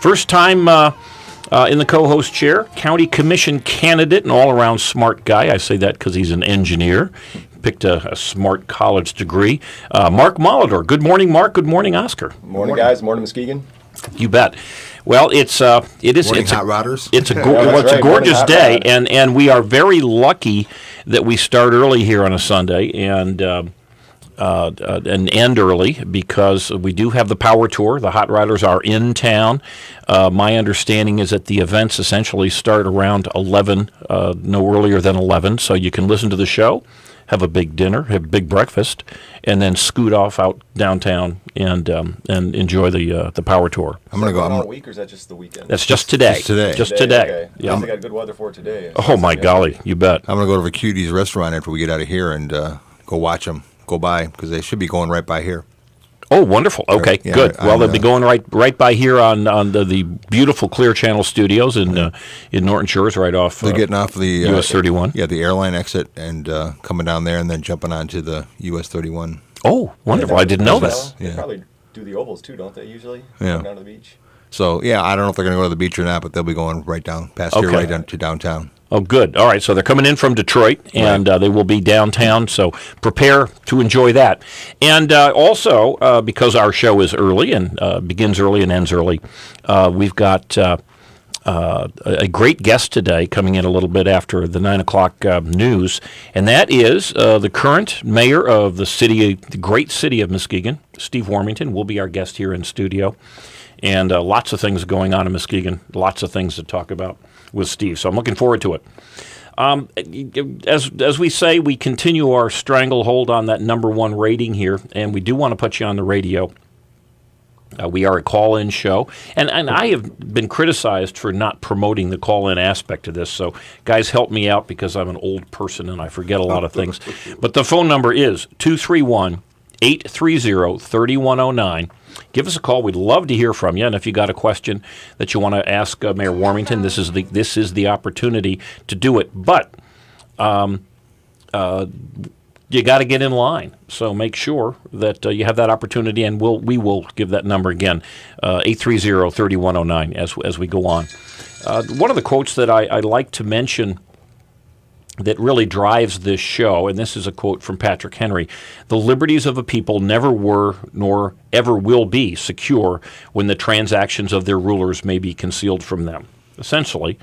First time in the co-host chair, county commission candidate and all-around smart guy. I say that because he's an engineer. Picked a smart college degree. Mark Molitor. Good morning, Mark. Good morning, Oscar. Morning, guys. Morning, Muskegon. You bet. Well, it is. Morning, hot rodders. It's a gorgeous day, and we are very lucky that we start early here on a Sunday and end early because we do have the power tour. The hot rodders are in town. My understanding is that the events essentially start around 11, no earlier than 11, so you can listen to the show, have a big dinner, have a big breakfast, and then scoot off out downtown and enjoy the power tour. I'm going to go all week, or is that just the weekend? That's just today. Just today. Okay. Yeah. They got good weather for today. Oh my golly, you bet. I'm going to go to Cutie's restaurant after we get out of here and go watch them go by because they should be going right by here. Oh, wonderful. Okay, yeah, good. Well, they'll be going right by here on the beautiful Clear Channel Studios in Norton Shores, right off. They're getting off the US 31. Yeah, the airline exit and coming down there and then jumping onto the US 31. Oh, wonderful! I didn't know that. They probably do the ovals too, don't they? Usually, yeah, down to the beach. So yeah, I don't know if they're going to go to the beach or not, but they'll be going right down past here, right down to downtown. Oh, good. All right, so they're coming in from Detroit, and they will be downtown, so prepare to enjoy that. And also, because our show is early and begins early and ends early, we've got a great guest today coming in a little bit after the 9 o'clock news, and that is the current mayor of the great city of Muskegon, Steve Warmington, will be our guest here in studio. And lots of things going on in Muskegon, lots of things to talk about with Steve. So I'm looking forward to it. As we say, we continue our stranglehold on that number one rating here, and we do want to put you on the radio. We are a call-in show, and I have been criticized for not promoting the call-in aspect of this, so guys, help me out because I'm an old person and I forget a lot of things. But the phone number is 231-830-3109. Give us a call. We'd love to hear from you. And if you got a question that you want to ask Mayor Warmington, this is the opportunity to do it. But you got to get in line. So make sure that you have that opportunity, and we will give that number again, 830-3109 as we go on. One of the quotes that I like to mention that really drives this show, and this is a quote from Patrick Henry: "The liberties of a people never were nor ever will be secure when the transactions of their rulers may be concealed from them." Essentially,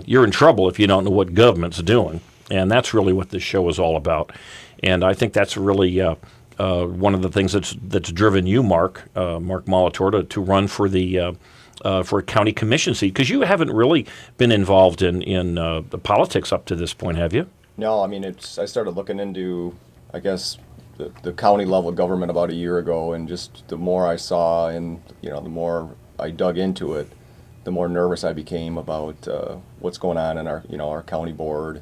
you're in trouble if you don't know what government's doing, and that's really what this show is all about. And I think that's really one of the things that's driven you, Mark Molitor, to run for for a county commission seat, because you haven't really been involved in the politics up to this point, have you? No, I mean, I started looking into, I guess, the county level government about a year ago, and just the more I saw and the more I dug into it, the more nervous I became about what's going on in our county board.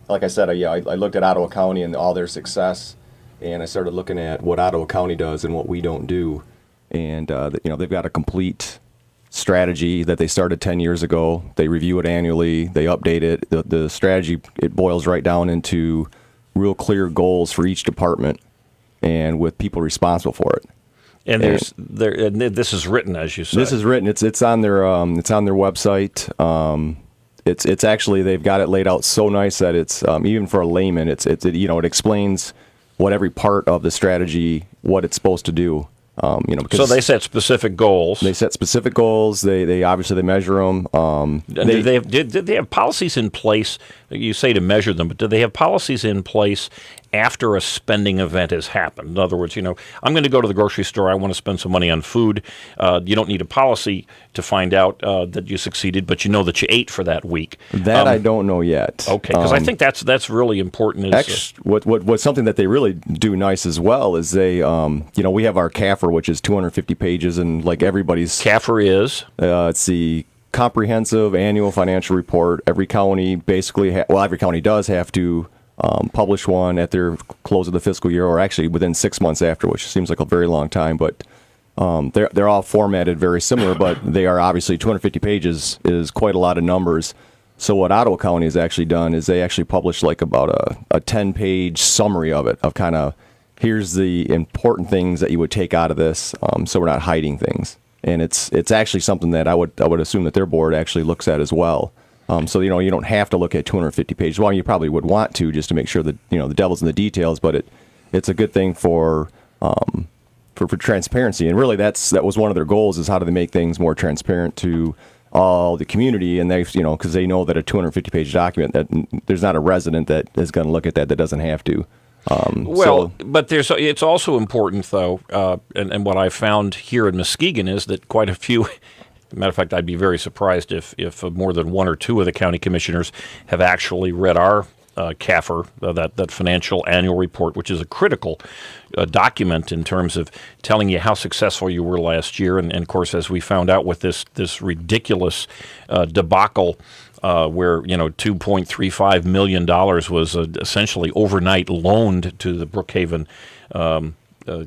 Like I said, I looked at Ottawa County and all their success, and I started looking at what Ottawa County does and what we don't do. And they've got a complete strategy that they started 10 years ago. They review it annually. They update it. The strategy, it boils right down into real clear goals for each department, and with people responsible for it. And this is written, as you said. This is written. It's on their website. It's actually, they've got it laid out so nice that it's even for a layman, it explains what every part of the strategy, what it's supposed to do. So they set specific goals. They set specific goals. They obviously measure them. Did they have policies in place? You say to measure them, but do they have policies in place after a spending event has happened? In other words, I'm going to go to the grocery store. I want to spend some money on food. You don't need a policy to find out that you succeeded, but you know that you ate for that week. That I don't know yet. Okay, because I think that's really important. What's something that they really do nice as well is they, we have our CAFR, which is 250 pages, and like everybody's CAFR is it's the comprehensive annual financial report. Every county basically, every county does have to publish one at their close of the fiscal year, or actually within 6 months after, which seems like a very long time. But they're all formatted very similar, but they are obviously 250 pages is quite a lot of numbers. So what Ottawa County has actually done is they actually published like about a 10-page summary of it, of kind of here's the important things that you would take out of this, so we're not hiding things. And it's actually something that I would assume that their board actually looks at as well. So you don't have to look at 250 pages. Well, you probably would want to, just to make sure that the devil's in the details. But it's a good thing for transparency. And really, that was one of their goals, is how do they make things more transparent to all the community. And they because they know that a 250 page document, that there's not a resident that is going to look at that doesn't have to. But it's also important, though, and what I found here in Muskegon is that quite a few. Matter of fact, I'd be very surprised if more than one or two of the county commissioners have actually read our CAFR, that financial annual report, which is a critical document in terms of telling you how successful you were last year. And of course, as we found out with this ridiculous debacle, where $2.35 million was essentially overnight loaned to the Brookhaven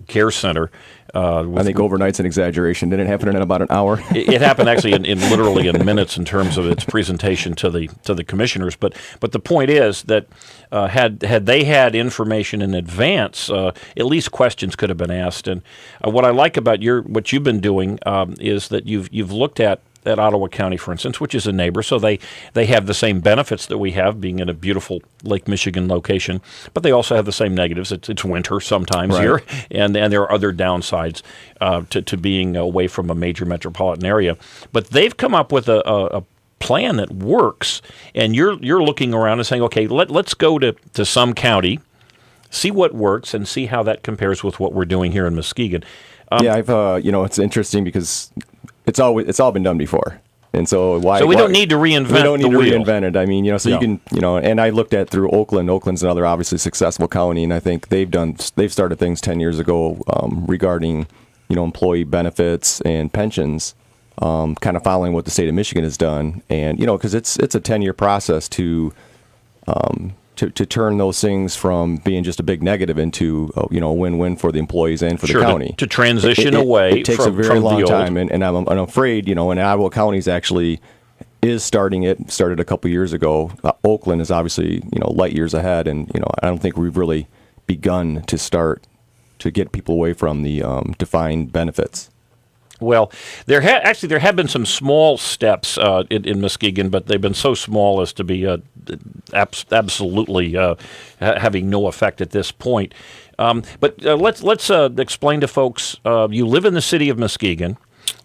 Care Center. I think overnight's an exaggeration. Didn't it happen in about an hour? It happened actually in literally in minutes in terms of its presentation to the commissioners. But the point is that had they had information in advance, at least questions could have been asked. And what I like about what you've been doing is that you've looked at Ottawa County, for instance, which is a neighbor, so they have the same benefits that we have, being in a beautiful Lake Michigan location, but they also have the same negatives. It's winter sometimes here, and there are other downsides to being away from a major metropolitan area. But they've come up with a plan that works, and you're looking around and saying, okay, let's go to some county, see what works, and see how that compares with what we're doing here in Muskegon. I've it's interesting because it's all been done before, and so why? So we don't need to reinvent. We don't need to wheel. reinvent it. I mean, you can, and I looked at through Oakland. Oakland's another obviously successful county, and I think they've started things 10 years ago regarding employee benefits and pensions, kind of following what the state of Michigan has done, and because it's a 10-year process to turn those things from being just a big negative into a win-win for the employees and for the county. To transition away it takes from, a very long the time, and I'm afraid and Iowa County's actually is starting it. Started a couple years ago. Oakland is obviously light years ahead, and I don't think we've really begun to start to get people away from the defined benefits. Well, there have been some small steps in Muskegon, but they've been so small as to be absolutely having no effect at this point. But let's explain to folks. You live in the city of Muskegon,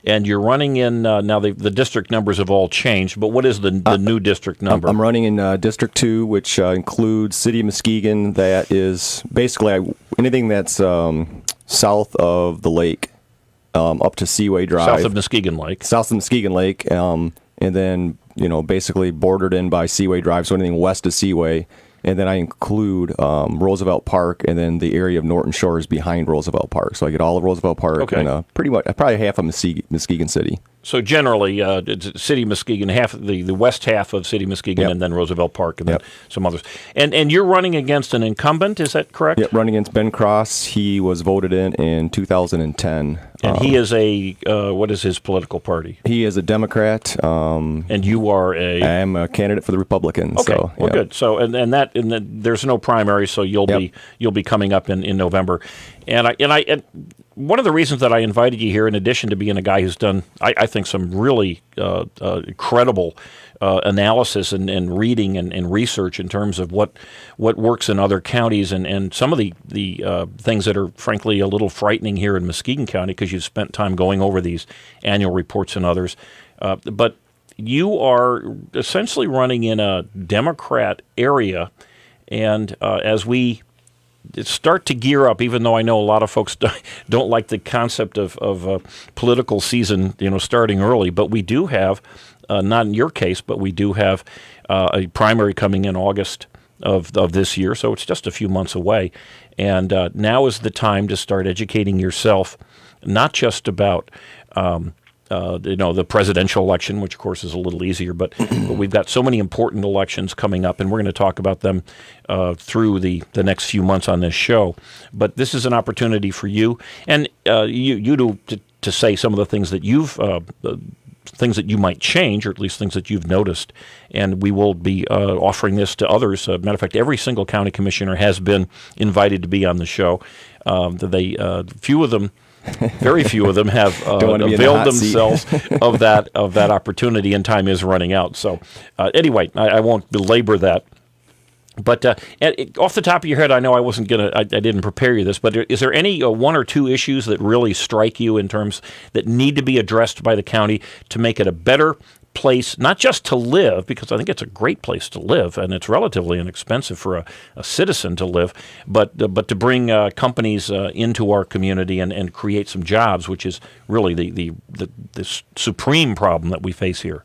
and you're running in now. The district numbers have all changed, but what is the new district number? I'm running in District 2, which includes City of Muskegon. That is basically anything that's south of the lake. Up to Seaway Drive. South of Muskegon Lake. And then, basically bordered in by Seaway Drive, so anything west of Seaway. And then I include Roosevelt Park, and then the area of Norton Shores behind Roosevelt Park. So I get all of Roosevelt Park and probably half of Muskegon City. So generally, City of Muskegon, half the west half of City of Muskegon, and then Roosevelt Park, and then some others. And you're running against an incumbent, is that correct? Yep, running against Ben Cross. He was voted in 2010. And he is what is his political party? He is a Democrat. And you are I am a candidate for the Republicans. Okay, so, well, good. So and there's no primary, so you'll be coming up in November. And one of the reasons that I invited you here, in addition to being a guy who's done, I think, some really credible analysis and reading and research in terms of what works in other counties and some of the things that are frankly a little frightening here in Muskegon County, because you've spent time going over these annual reports and others. But you are essentially running in a Democrat area, and as we start to gear up, even though I know a lot of folks don't like the concept of political season, starting early, but we do have, not in your case, but we do have a primary coming in August of this year, so it's just a few months away. And now is the time to start educating yourself, not just about the presidential election, which of course is a little easier, but we've got so many important elections coming up, and we're going to talk about them through the next few months on this show. But this is an opportunity for you, and you to say some of the things that you've things that you might change, or at least things that you've noticed. And we will be offering this to others. Matter of fact, every single county commissioner has been invited to be on the show. Few of them, very few of them, have availed themselves of that opportunity, and time is running out. So anyway, I won't belabor that. But off the top of your head, I know I didn't prepare you this, but is there any one or two issues that really strike you in terms that need to be addressed by the county to make it a better place, not just to live, because I think it's a great place to live and it's relatively inexpensive for a citizen to live, but to bring companies into our community and create some jobs, which is really the supreme problem that we face here?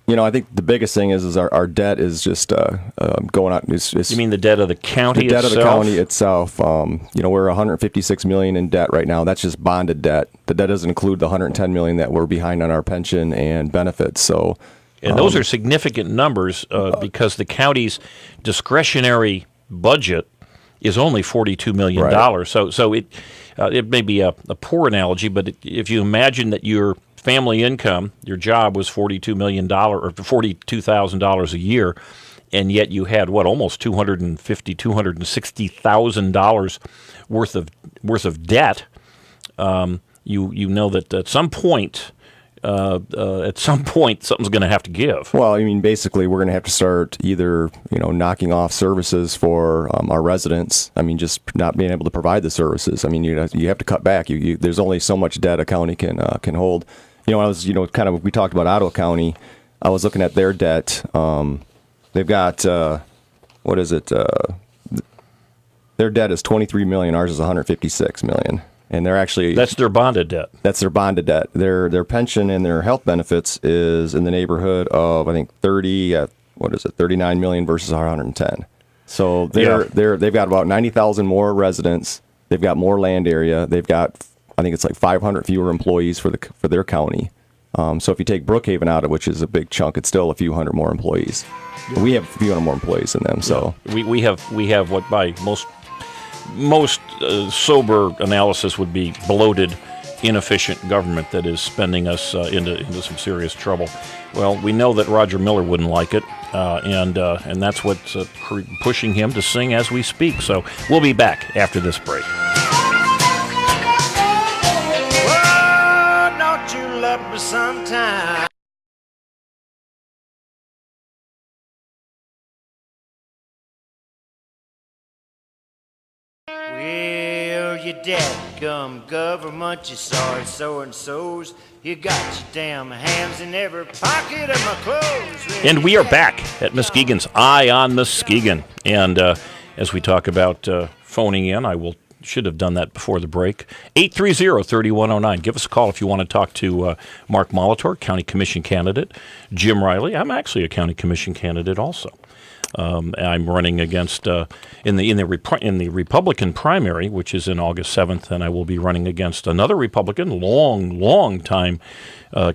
I think the biggest thing is our debt is just going out. You mean the debt of the county itself? The debt of the county itself. We're $156 million in debt right now. That's just bonded debt. The debt doesn't include the $110 million that we're behind on our pension and benefits. So, and those are significant numbers because the county's discretionary budget is only $42 million. Right. So it may be a poor analogy, but if you imagine that your family income, your job was $42 million or $42,000 a year, and yet you had almost $260,000 worth of debt. You know that at some point something's going to have to give. Well, I mean, basically, we're going to have to start either knocking off services for our residents. I mean, just not being able to provide the services. I mean, you have to cut back. There's only so much debt a county can hold. I was, we talked about Ottawa County. I was looking at their debt. They've got, their debt is $23 million. Ours is $156 million. And they're actually... That's their bonded debt. That's their bonded debt. Their pension and their health benefits is in the neighborhood of, I think, 39 million versus our 110. So they've got about 90,000 more residents. They've got more land area. They've got, I think it's like 500 fewer employees for their county. So if you take Brookhaven out of it, which is a big chunk, it's still a few hundred more employees. Yeah. We have a few hundred more employees than them. So we have what by most sober analysis would be bloated, inefficient government that is spending us into some serious trouble. Well, we know that Roger Miller wouldn't like it, and that's what's pushing him to sing as we speak. So we'll be back after this break. Sometime. Well, your dadgum government, you saw it so-and-so's. You got your damn hands in every pocket of my clothes. Well, and we are back at Muskegon's Eye on Muskegon. And as we talk about phoning in, should have done that before the break. 830-3109. Give us a call if you want to talk to Mark Molitor, County Commission candidate. Jim Riley. I'm actually a County Commission candidate also. I'm running against in the Republican primary, which is in August 7th, and I will be running against another Republican, long time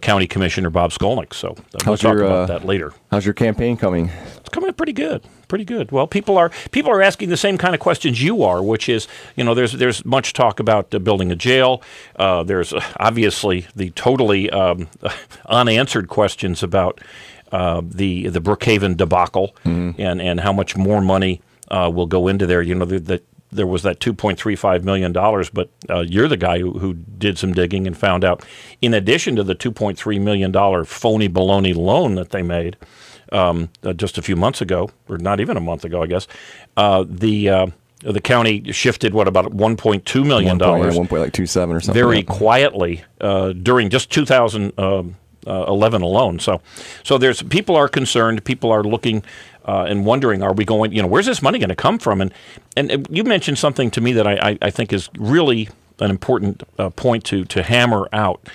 County Commissioner Bob Skolnick. So we'll talk about that later. How's your campaign coming? It's coming pretty good. Pretty good. Well, people are asking the same kind of questions you are, which is, there's much talk about building a jail. There's obviously the totally unanswered questions about the Brookhaven debacle and how much more money will go into there. There was that $2.35 million, but you're the guy who did some digging and found out, in addition to the $2.3 million phony baloney loan that they made just a few months ago, or not even a month ago, I guess, the county shifted, about $1.2 million? 1.27 or something. Very quietly during just 2011 alone. So there's people are concerned. People are looking and wondering, are we going? Where's this money going to come from? And you mentioned something to me that I think is really an important point to hammer out.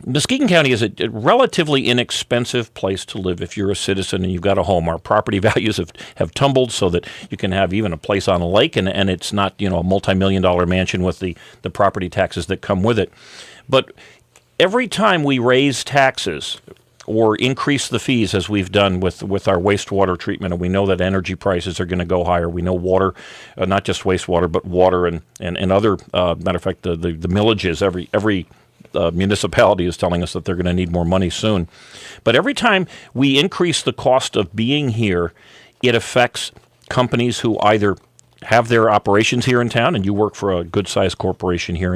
Muskegon County is a relatively inexpensive place to live if you're a citizen and you've got a home. Our property values have tumbled so that you can have even a place on a lake, and it's not a multi-million-dollar mansion with the property taxes that come with it. But every time we raise taxes or increase the fees, as we've done with our wastewater treatment, and we know that energy prices are going to go higher. We know water, not just wastewater, but water and other, matter of fact, the millages every municipality is telling us that they're going to need more money soon. But every time we increase the cost of being here, it affects companies who either have their operations here in town, and you work for a good-sized corporation here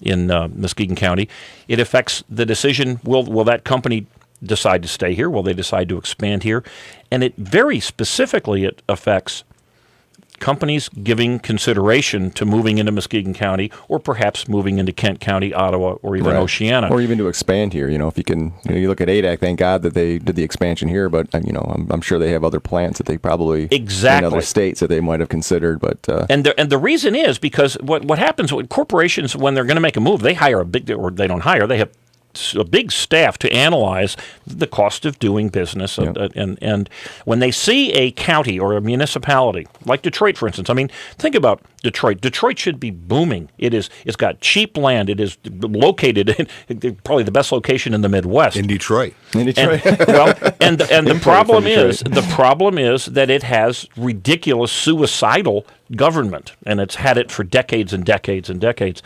in Muskegon County. It affects the decision, will that company decide to stay here? Will they decide to expand here? And it very specifically, it affects companies giving consideration to moving into Muskegon County or perhaps moving into Kent County, Ottawa, or even Oceana. Or even to expand here. If you can, you look at ADAC, thank God that they did the expansion here, but, I'm sure they have other plants that they probably, in other states that they might have considered. But And the reason is because what happens with corporations, when they're going to make a move, they hire or they don't hire, they have a big staff to analyze the cost of doing business. And when they see a county or a municipality, like Detroit, for instance, think about Detroit. Detroit should be booming. It's got cheap land. It is located in probably the best location in the Midwest. In Detroit. And the problem is that it has ridiculous suicidal government, and it's had it for decades and decades and decades.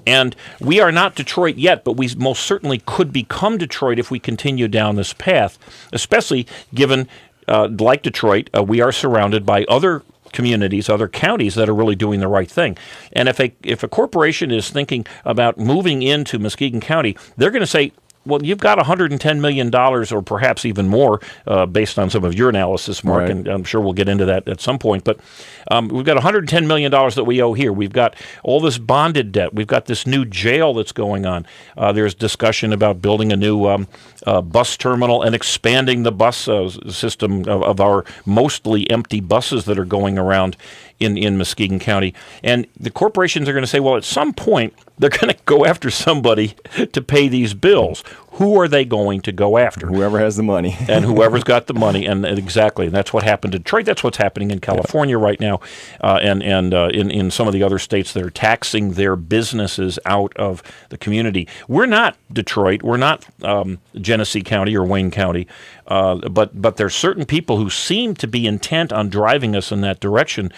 And we are not Detroit yet, but we most certainly could become Detroit if we continue down this path, especially given, like Detroit, we are surrounded by other communities, other counties that are really doing the right thing. And if a corporation is thinking about moving into Muskegon County, they're going to say, well, you've got $110 million or perhaps even more based on some of your analysis, Mark, and I'm sure we'll get into that at some point. But we've got $110 million that we owe here. We've got all this bonded debt. We've got this new jail that's going on. There's discussion about building a new bus terminal and expanding the bus system of our mostly empty buses that are going around in Muskegon County. And the corporations are going to say, well, at some point, they're going to go after somebody to pay these bills. Who are they going to go after? Whoever has the money. And whoever's got the money. And exactly. And that's what happened in Detroit. That's what's happening in California right now. And in some of the other states that are taxing their businesses out of the community. We're not Detroit. We're not Genesee County or Wayne County. But there's certain people who seem to be intent on driving us in that direction.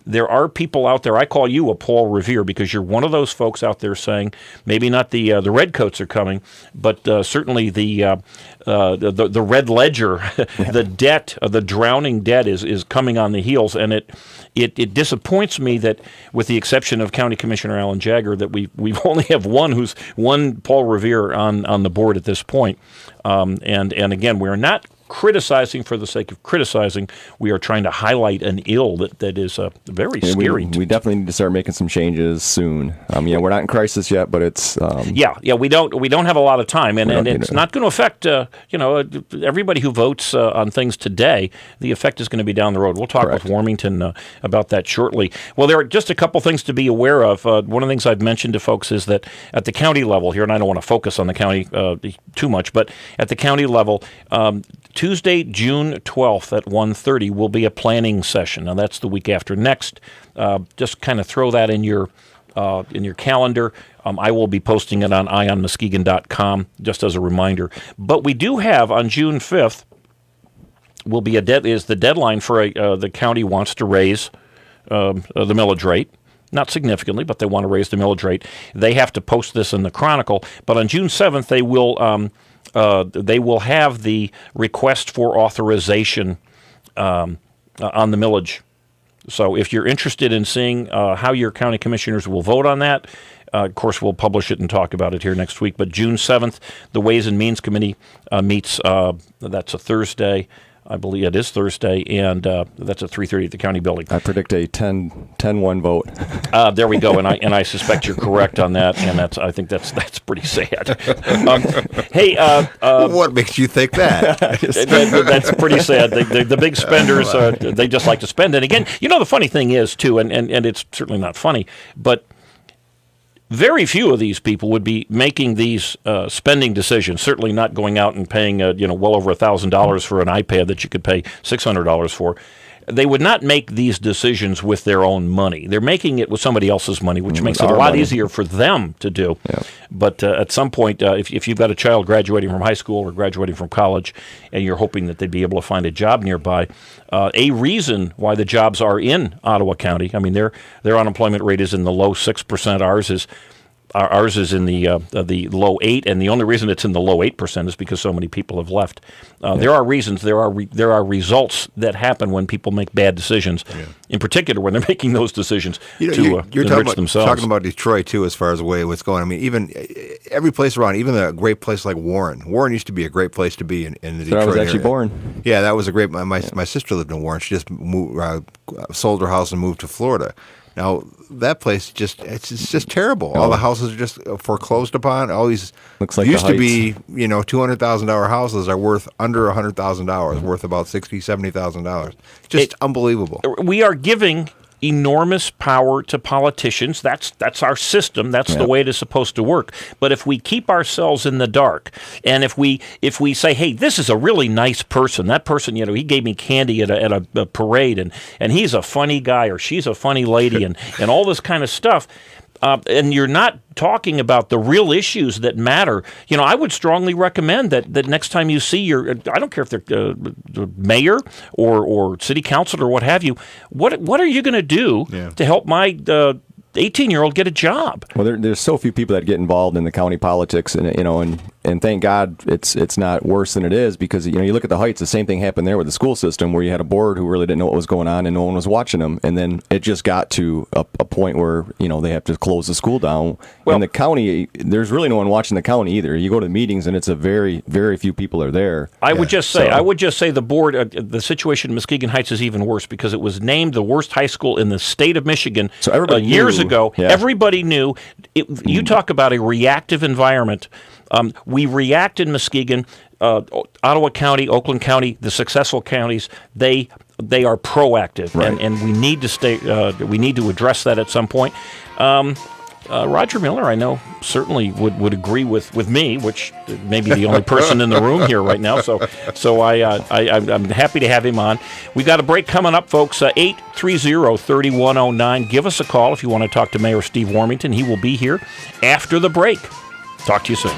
There are people out there. I call you a Paul Revere because you're one of those folks out there saying maybe not the redcoats are coming, but certainly the red ledger, the debt, the drowning debt is coming on the heels, and it disappoints me that, with the exception of County Commissioner Alan Jagger, that we've only have one Paul Revere on the board at this point, and again, we're not criticizing for the sake of criticizing. We are trying to highlight an ill that is very scary. We definitely need to start making some changes soon. We're not in crisis yet, but it's we don't have a lot of time, and it's not going to affect everybody who votes on things today. The effect is going to be down the road. We'll talk with Warmington about that shortly. Well, there are just a couple things to be aware of. One of the things I've mentioned to folks is that at the county level here, and I don't want to focus on the county too much, but at the county level, Tuesday, June 12th at 1:30 will be a planning session. Now, that's the week after next. Just kind of throw that in your calendar. I will be posting it on eyeonmuskegon.com just as a reminder. But we do have on June 5th is the deadline for the county wants to raise the millage rate. Not significantly, but they want to raise the millage rate. They have to post this in the Chronicle. But on June 7th, they will have the request for authorization on the millage. So if you're interested in seeing how your county commissioners will vote on that, of course, we'll publish it and talk about it here next week. But June 7th, the Ways and Means Committee meets. That's a Thursday. I believe it is Thursday, and that's at 3:30 at the county building. I predict a 10-1 vote. There we go, and I suspect you're correct on that, and I think that's pretty sad. Hey, what makes you think that? That's pretty sad. The big spenders, they just like to spend. And again, the funny thing is too, and it's certainly not funny, but very few of these people would be making these spending decisions. Certainly not going out and paying well over $1,000 for an iPad that you could pay $600 for. They would not make these decisions with their own money. They're making it with somebody else's money, which makes it a lot easier for them to do. Yeah. But at some point, if you've got a child graduating from high school or graduating from college, and you're hoping that they'd be able to find a job nearby, a reason why the jobs are in Ottawa County, their unemployment rate is in the low 6%. Ours is Ours is in the low 8, and the only reason it's in the low 8% is because so many people have left. There are reasons. There are results that happen when people make bad decisions. Yeah. In particular, when they're making those decisions to enrich themselves. Talking about Detroit too, as far as the way what's going. I mean, even every place around, even a great place like Warren. Warren used to be a great place to be in the Detroit I was actually area. born. Yeah, that was a great. My sister lived in Warren. She just moved, sold her house and moved to Florida. Now that place it's just terrible. All the houses are just foreclosed upon. All these looks like used to be $200,000 houses are worth under $100,000, worth about $60,000-$70,000. Just unbelievable. We are giving enormous power to politicians. That's our system. That's the way it is supposed to work. But if we keep ourselves in the dark, and if we say, hey, this is a really nice person, that person, he gave me candy at a parade, and he's a funny guy or she's a funny lady, and all this kind of stuff. And you're not talking about the real issues that matter. I would strongly recommend that next time you see I don't care if they're the mayor or city council or what have you, what are you going to do to help my 18-year-old get a job? Well, there's so few people that get involved in the county politics, and thank God it's not worse than it is, because you look at the Heights, the same thing happened there with the school system, where you had a board who really didn't know what was going on and no one was watching them, and then it just got to a point where they have to close the school down. Well, and the county, there's really no one watching the county either. You go to the meetings and it's a very, very few people are there. I would just say the board, the situation in Muskegon Heights is even worse, because it was named the worst high school in the state of Michigan years ago. Yeah. Everybody knew. You talk about a reactive environment. We react in Muskegon, Ottawa County, Oakland County, the successful counties. They are proactive, right. and we need to stay. We need to address that at some point. Roger Miller, I know, certainly would agree with me, which may be the only person in the room here right now. So I'm happy to have him on. We've got a break coming up, folks. 830-3109. Give us a call if you want to talk to Mayor Steve Warmington. He will be here after the break. Talk to you soon.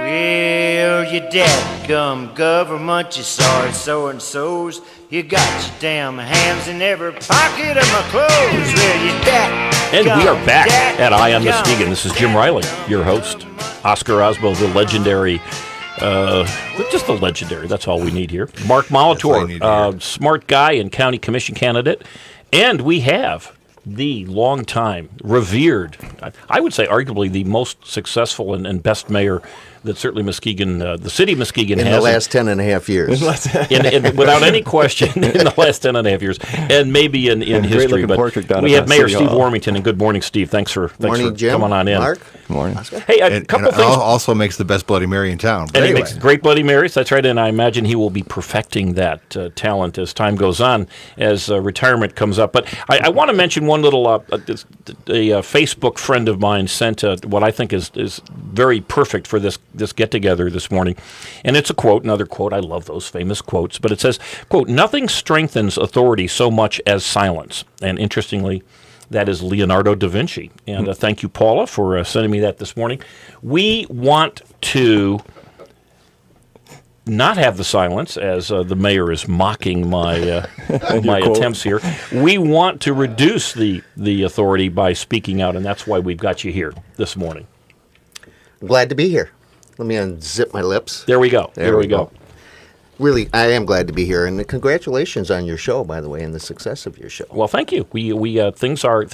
Well, you dadgum government, you sorry so-and-sos. You got your damn hands in every pocket of my clothes. Well, you dadgum. And we are back at Eye on Muskegon. This is Jim Riley, your host. Oscar Osbo, the legendary, just the legendary, that's all we need here. Mark Molitor, smart guy and county commission candidate. And we have the longtime, revered, I would say arguably the most successful and best mayor that certainly Muskegon, the city of Muskegon has. In the last 10 and a half years. Without any question, in the last 10 and a half years, and maybe in history. But we have Mayor Steve Warmington, and good morning, Steve. Thanks for Jim. coming on in. Mark. Good morning. Hey, a couple things. Also makes the best Bloody Mary in town. And he makes great Bloody Marys, that's right, and I imagine he will be perfecting that talent as time goes on, as retirement comes up. But I want to mention one little, a Facebook friend of mine sent what I think is very perfect for this get-together this morning. And it's a quote, another quote. I love those famous quotes. But it says, quote, "Nothing strengthens authority so much as silence." And interestingly, that is Leonardo da Vinci. And thank you, Paula, for sending me that this morning. We want to not have the silence, as the mayor is mocking my my attempts here. We want to reduce the authority by speaking out, and that's why we've got you here this morning. I'm glad to be here. Let me unzip my lips. There we go. There we go. Really, I am glad to be here, and congratulations on your show, by the way, and the success of your show. Well, thank you. We things are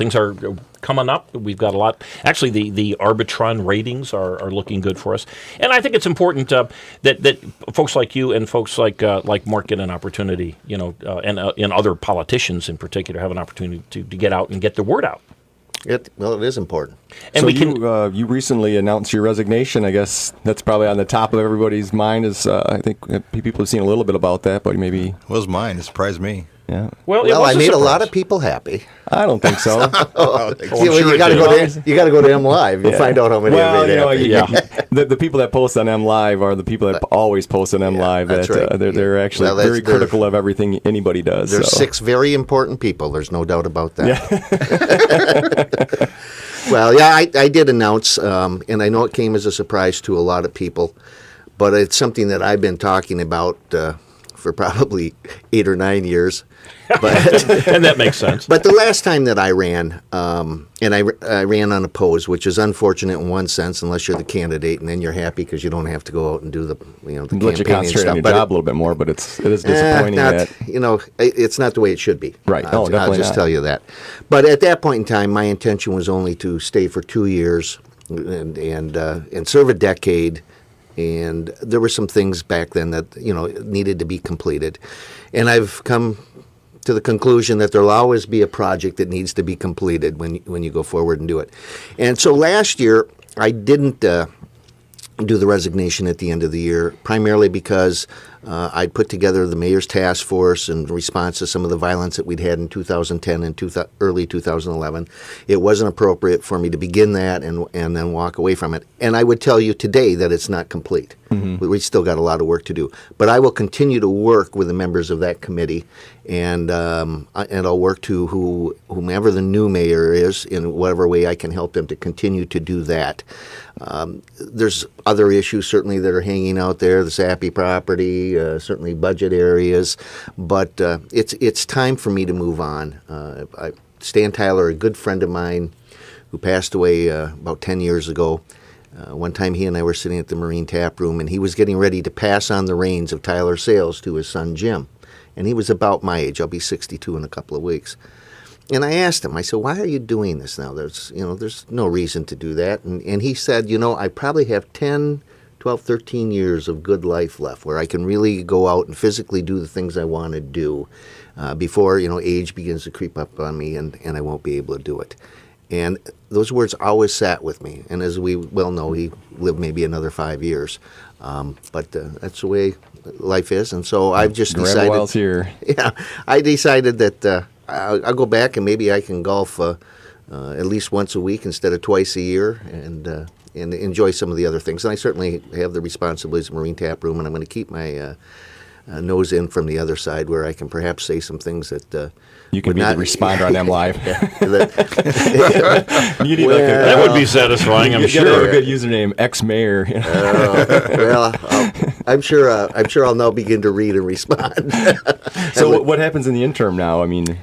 coming up. We've got a lot. Actually, the Arbitron ratings are looking good for us, and I think it's important that folks like you and folks like Mark get an opportunity, and other politicians in particular have an opportunity to get out and get the word out. It is important. And so you recently announced your resignation. I guess that's probably on the top of everybody's mind. I think people have seen a little bit about that, but maybe it was mine. It surprised me. Yeah. Well, it Well, was I made a lot surprise. of people happy. I don't think so. You got to go to M Live. You'll find out how many Well, I made you know, happy. the people that post on M Live are the people that always post on M Live. that's That right. they're actually Well, that's- very critical of everything anybody does. There's so. 6 very important people. There's no doubt about that. Well, yeah, I did announce, and I know it came as a surprise to a lot of people, but it's something that I've been talking about for probably 8 or 9 years. But And that makes sense. But the last time that I ran, and I ran unopposed, which is unfortunate in one sense, unless you're the candidate, and then you're happy because you don't have to go out and do the Let you campaigning concentrate stuff. on your But job a little bit more, but it is disappointing that it's not the way it should be. Right. No, I'll definitely just not. tell you that. But at that point in time, my intention was only to stay for 2 years and serve a decade. And there were some things back then that needed to be completed, and I've come to the conclusion that there'll always be a project that needs to be completed when you go forward and do it. And so last year I didn't do the resignation at the end of the year, primarily because I put together the mayor's task force in response to some of the violence that we'd had in 2010 and early 2011. It wasn't appropriate for me to begin that and then walk away from it. And I would tell you today that it's not complete. Mm-hmm. We still got a lot of work to do. But I will continue to work with the members of that committee, and I'll work to whomever the new mayor is in whatever way I can help them to continue to do that. There's other issues certainly that are hanging out there, the Sappy property, certainly budget areas, but it's time for me to move on. Stan Tyler, a good friend of mine who passed away about 10 years ago, one time he and I were sitting at the Marine Tap Room, and he was getting ready to pass on the reins of Tyler Sales to his son Jim. And he was about my age. I'll be 62 in a couple of weeks. And I asked him, I said, why are you doing this now? There's no reason to do that. And he said, I probably have 10, 12, 13 years of good life left where I can really go out and physically do the things I want to do before, age begins to creep up on me and I won't be able to do it. And those words always sat with me. And as we well know, he lived maybe another 5 years. But that's the way life is. And so I've just decided. While here. Yeah, I decided that I'll go back and maybe I can golf at least once a week instead of twice a year and enjoy some of the other things. And I certainly have the responsibilities of Marine Tap Room, and I'm going to keep my nose in from the other side where I can perhaps say some things that You can would be not, the responder on M Live. that- You need That would be satisfying, I'm you gotta sure. have a good username, ex-mayor. well, I'm sure I'll now begin to read and respond. So what happens in the interim now? I mean,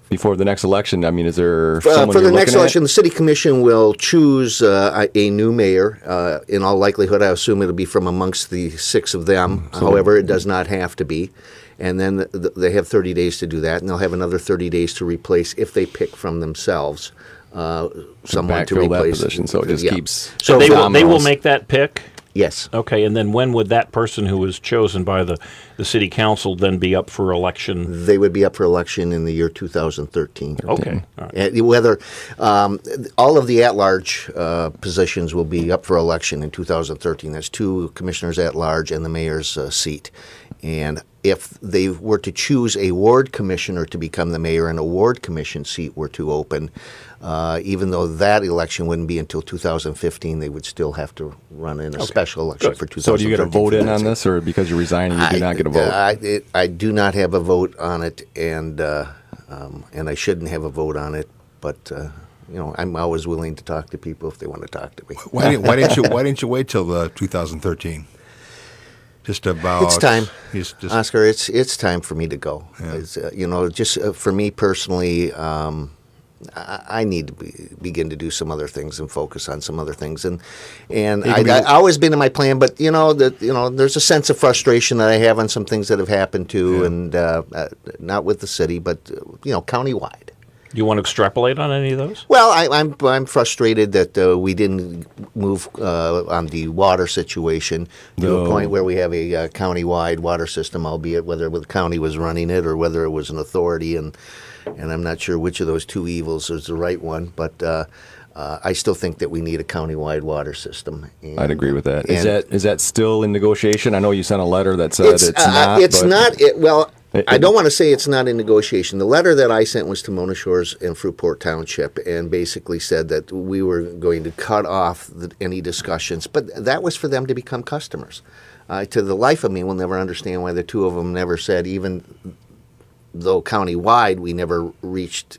before the next election, is there someone for you're the next looking at? election, the city commission will choose a new mayor. In all likelihood, I assume it'll be from amongst the 6 of them. However, it does not have to be. And then they have 30 days to do that, and they'll have another 30 days to replace, if they pick from themselves, someone to backfill that replace. position, so it just keeps. So they will dominoes. make that pick? Yes. Okay, and then when would that person who was chosen by the city council then be up for election? They would be up for election in the year 2013. Okay, all right. Whether all of the at-large positions will be up for election in 2013. There's 2 commissioners at-large and the mayor's seat. And if they were to choose a ward commissioner to become the mayor and a ward commission seat were to open, even though that election wouldn't be until 2015, they would still have to run in a special election for 2013. So do you get a vote in on this, or because you're resigning, you do not get a vote? I do not have a vote on it, and I shouldn't have a vote on it. But I'm always willing to talk to people if they want to talk to me. Why didn't you wait till 2013? Just about. It's time, Just Oscar. It's time for me to go. Yeah. It's, for me personally, I need to begin to do some other things and focus on some other things. And I always been in my plan, but there's a sense of frustration that I have on some things that have happened too, and not with the city, but countywide. Do you want to extrapolate on any of those? Well, I'm frustrated that we didn't move on the water situation to a point where we have a county-wide water system, albeit whether the county was running it or whether it was an authority, and I'm not sure which of those 2 evils is the right one, but I still think that we need a county-wide water system. And, I'd agree with that. and Is that still in negotiation? I know you sent a letter that said it's not. It's but not. Well, I don't want to say it's not in negotiation. The letter that I sent was to Mona Shores and Fruitport Township and basically said that we were going to cut off any discussions, but that was for them to become customers. To the life of me, will never understand why the two of them never said, even though county-wide we never reached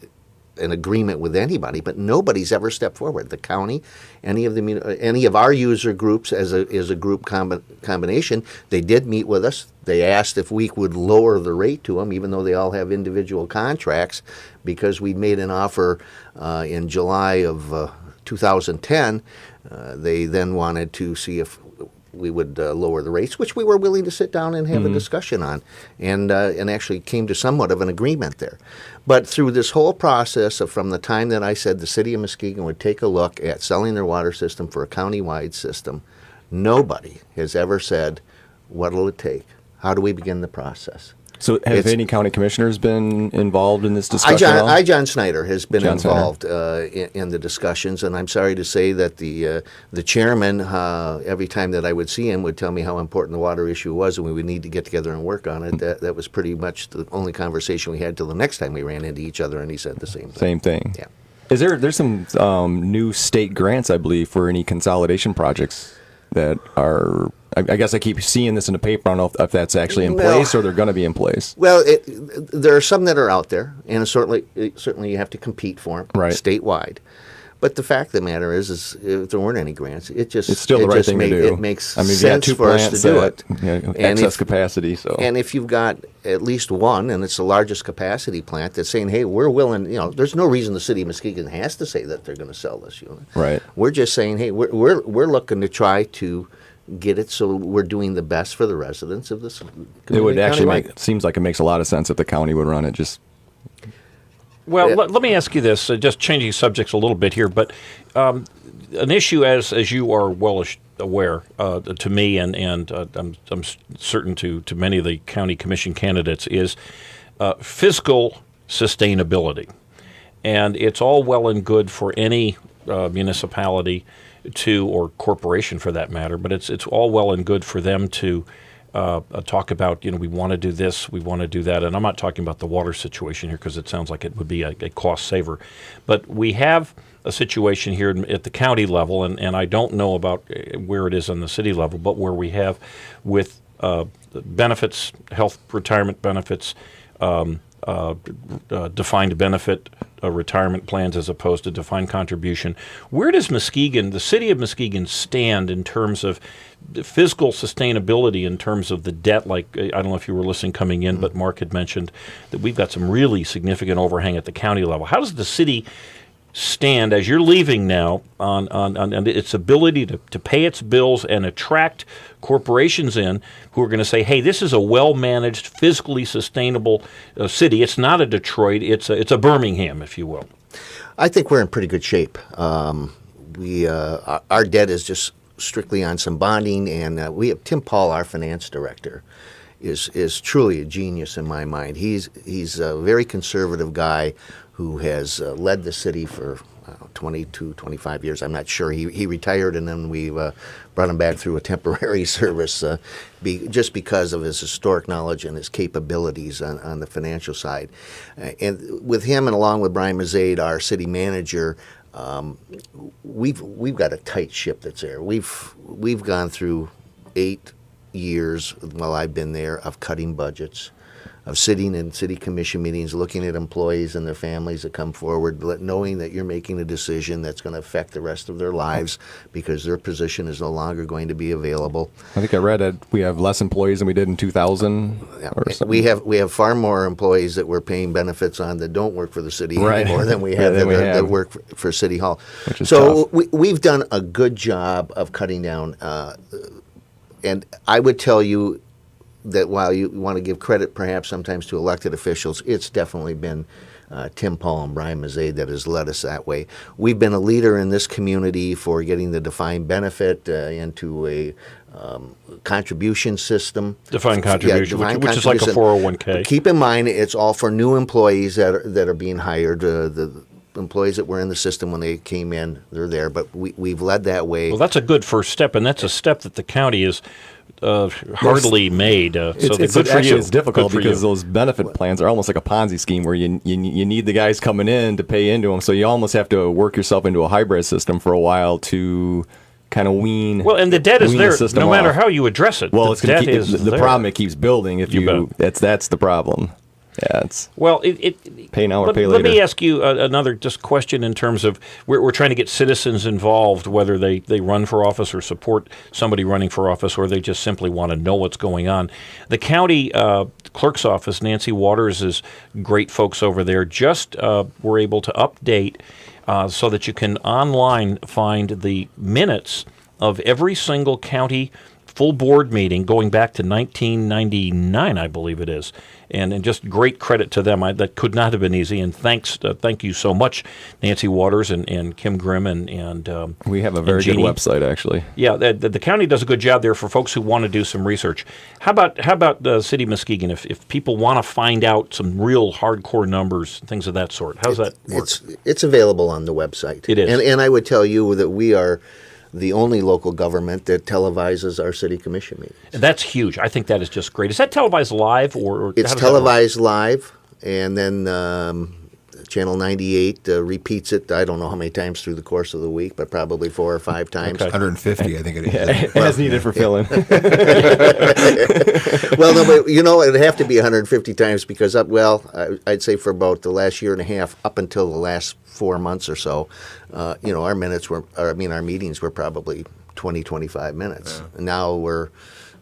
an agreement with anybody, but nobody's ever stepped forward. The county, any of our user groups as a group combination, they did meet with us. They asked if we would lower the rate to them, even though they all have individual contracts, because we made an offer in July of 2010. They then wanted to see if we would lower the rates, which we were willing to sit down and have a discussion on, and actually came to somewhat of an agreement there. But through this whole process from the time that I said the city of Muskegon would take a look at selling their water system for a county-wide system, nobody has ever said, what'll it take? How do we begin the process? So have any county commissioners been involved in this discussion at all? John Snyder has been John involved in the discussions, and I'm sorry to say that the chairman, every time that I would see him, would tell me how important the water issue was, and we would need to get together and work on it. That was pretty much the only conversation we had till the next time we ran into each other, and he said the same thing. Same thing. Yeah. There's some new state grants, I believe, for any consolidation projects that are, I guess I keep seeing this in the paper. I don't know if that's actually in place or they're going to be in place. Well, there are some that are out there, and certainly you have to compete for them statewide. But the fact of the matter is if there weren't any grants, it's still the right thing to do. It makes sense for us to do it. Excess capacity. So, and if you've got at least one, and it's the largest capacity plant that's saying, "Hey, we're willing," there's no reason the city of Muskegon has to say that they're going to sell this unit. Right. We're just saying, "Hey, we're looking to try to get it so we're doing the best for the residents of this community." It would actually seems like it makes a lot of sense if the county would run it. Just. Well, let me ask you this, just changing subjects a little bit here, but an issue, as you are well aware to me, and I'm certain to many of the county commission candidates, is fiscal sustainability. And it's all well and good for any municipality or corporation for that matter, but it's all well and good for them to talk about, we want to do this, we want to do that. And I'm not talking about the water situation here because it sounds like it would be a cost saver. But we have a situation here at the county level, and I don't know about where it is on the city level, but where we have with benefits, health retirement benefits, defined benefit retirement plans as opposed to defined contribution. Where does Muskegon, the city of Muskegon, stand in terms of fiscal sustainability, in terms of the debt? Like, I don't know if you were listening coming in, but Mark had mentioned that we've got some really significant overhang at the county level. How does the city stand as you're leaving now on its ability to pay its bills and attract corporations in who are going to say, hey, this is a well-managed, fiscally sustainable city. It's not a Detroit. It's a Birmingham, if you will. I think we're in pretty good shape. Our debt is just strictly on some bonding, and we have Tim Paul, our finance director, is truly a genius in my mind. He's a very conservative guy who has led the city for 22, 25 years. I'm not sure. He retired, and then we brought him back through a temporary service just because of his historic knowledge and his capabilities on the financial side. And with him, and along with Brian Mazade, our city manager, we've got a tight ship that's there. We've gone through 8 years while I've been there of cutting budgets, of sitting in city commission meetings, looking at employees and their families that come forward, knowing that you're making a decision that's going to affect the rest of their lives because their position is no longer going to be available. I think I read that we have less employees than we did in 2000 or something. We have far more employees that we're paying benefits on that don't work for the city anymore than we have that work for City Hall. So we've done a good job of cutting down. And I would tell you that while you want to give credit perhaps sometimes to elected officials, it's definitely been Tim Paul and Brian Mazade that has led us that way. We've been a leader in this community for getting the defined benefit into a contribution system. Defined contribution, which is like a 401k. Keep in mind, it's all for new employees that are being hired. employees that were in the system when they came in, they're there. But we've led that way. Well, that's a good first step, and that's a step that the county has hardly made. So It's good for actually you. it's difficult Good for because you. those benefit plans are almost like a Ponzi scheme where you need the guys coming in to pay into them. So you almost have to work yourself into a hybrid system for a while to kind of wean. Well, and the debt is wean there the system no matter off. how you address it. Well, the it's going debt to keep is the there. problem. It keeps building if You bet. that's the problem. Yeah, it's Well, pay now or let, pay let me later. ask you another just question in terms of we're trying to get citizens involved, whether they run for office or support somebody running for office, or they just simply want to know what's going on. The county clerk's office, Nancy Waters, is great folks over there. Just were able to update so that you can online find the minutes of every single county full board meeting going back to 1999, I believe it is. And just great credit to them. That could not have been easy. And thank you so much, Nancy Waters and Kim Grimm and We have a very good Jeannie. website, actually. Yeah, the county does a good job there for folks who want to do some research. How about the city of Muskegon? If people want to find out some real hardcore numbers, things of that sort, how's that work? It's available on the website. It is. And I would tell you that we are the only local government that televises our city commission meetings. That's huge. I think that is just great. Is that televised live or It's how does that work? televised live, and then Channel 98 repeats it. I don't know how many times through the course of the week, but probably 4 or 5 times. Okay. 150, I think it is. As needed for filling. Well, no, but it'd have to be 150 times because, I'd say for about the last year and a half, up until the last 4 months or so, our meetings were probably 20, 25 minutes. Now we're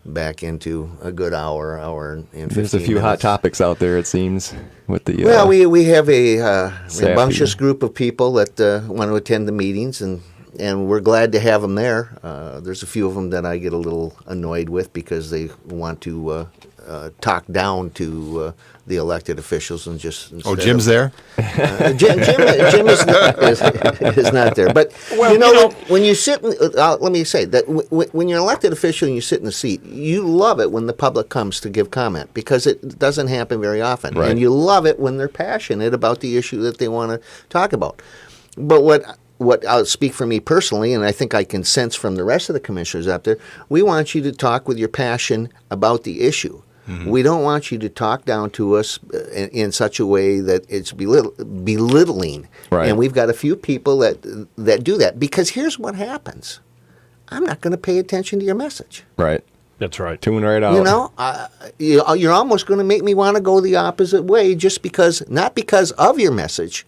back into a good hour and 15 There's a few hot minutes. topics out there, it seems, with the. Well, we have a Sappy. rambunctious group of people that want to attend the meetings, and we're glad to have them there. There's a few of them that I get a little annoyed with because they want to talk down to the elected officials and just. Oh, Jim's there? Jim is not there. But when you sit, let me say that when you're an elected official and you sit in the seat, you love it when the public comes to give comment because it doesn't happen very often, Right. and you love it when they're passionate about the issue that they want to talk about. But what I'll speak for me personally, and I think I can sense from the rest of the commissioners out there, we want you to talk with your passion about the issue. Mm-hmm. We don't want you to talk down to us in such a way that it's belittling. Right. And we've got a few people that do that because here's what happens. I'm not going to pay attention to your message. Right. That's right. Tune right out. You're almost going to make me want to go the opposite way just because, not because of your message,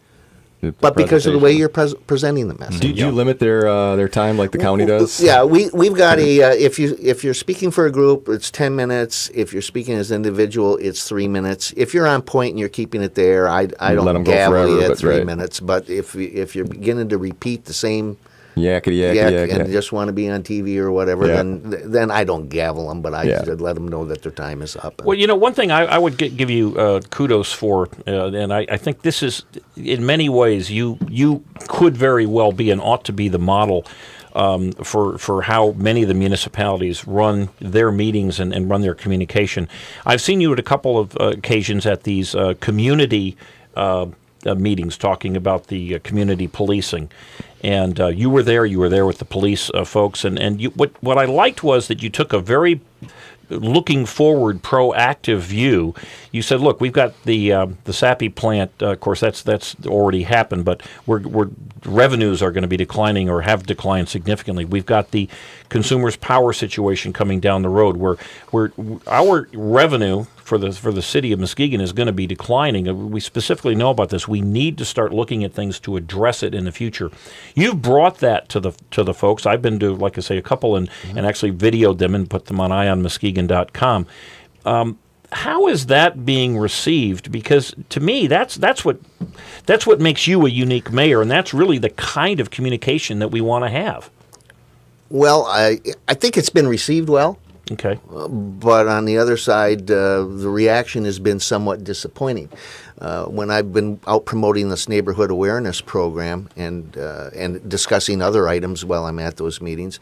but because of the way you're presenting the message. Do you limit their time like the county does? Yeah, we've got if you're speaking for a group, it's 10 minutes. If you're speaking as an individual, it's 3 minutes. If you're on point and you're keeping it there, I let 'em don't go gavel forever, you at but 3 right. minutes. But if you're beginning to repeat the same Yakety yak yak. and just want to be on TV or whatever, Yeah. then I don't gavel them, but I Yeah. just let them know that their time is up. Well, one thing I would give you kudos for, and I think this is, in many ways, you could very well be and ought to be the model for how many of the municipalities run their meetings and run their communication. I've seen you at a couple of occasions at these community meetings talking about the community policing. And you were there with the police folks. And what I liked was that you took a very looking forward, proactive view. You said, "Look, we've got the Sappy plant. Of course, that's already happened, but we're revenues are going to be declining or have declined significantly. We've got the Consumers Power situation coming down the road, where our revenue for the city of Muskegon is going to be declining. We specifically know about this. We need to start looking at things to address it in the future. You've brought that to the folks. I've been to, like I say, a couple and actually videoed them and put them on eyeonmuskegon.com. How is that being received? Because to me, that's what makes you a unique mayor, and that's really the kind of communication that we want to have. Well, I think it's been received well. Okay. But on the other side, the reaction has been somewhat disappointing. When I've been out promoting this neighborhood awareness program and discussing other items while I'm at those meetings,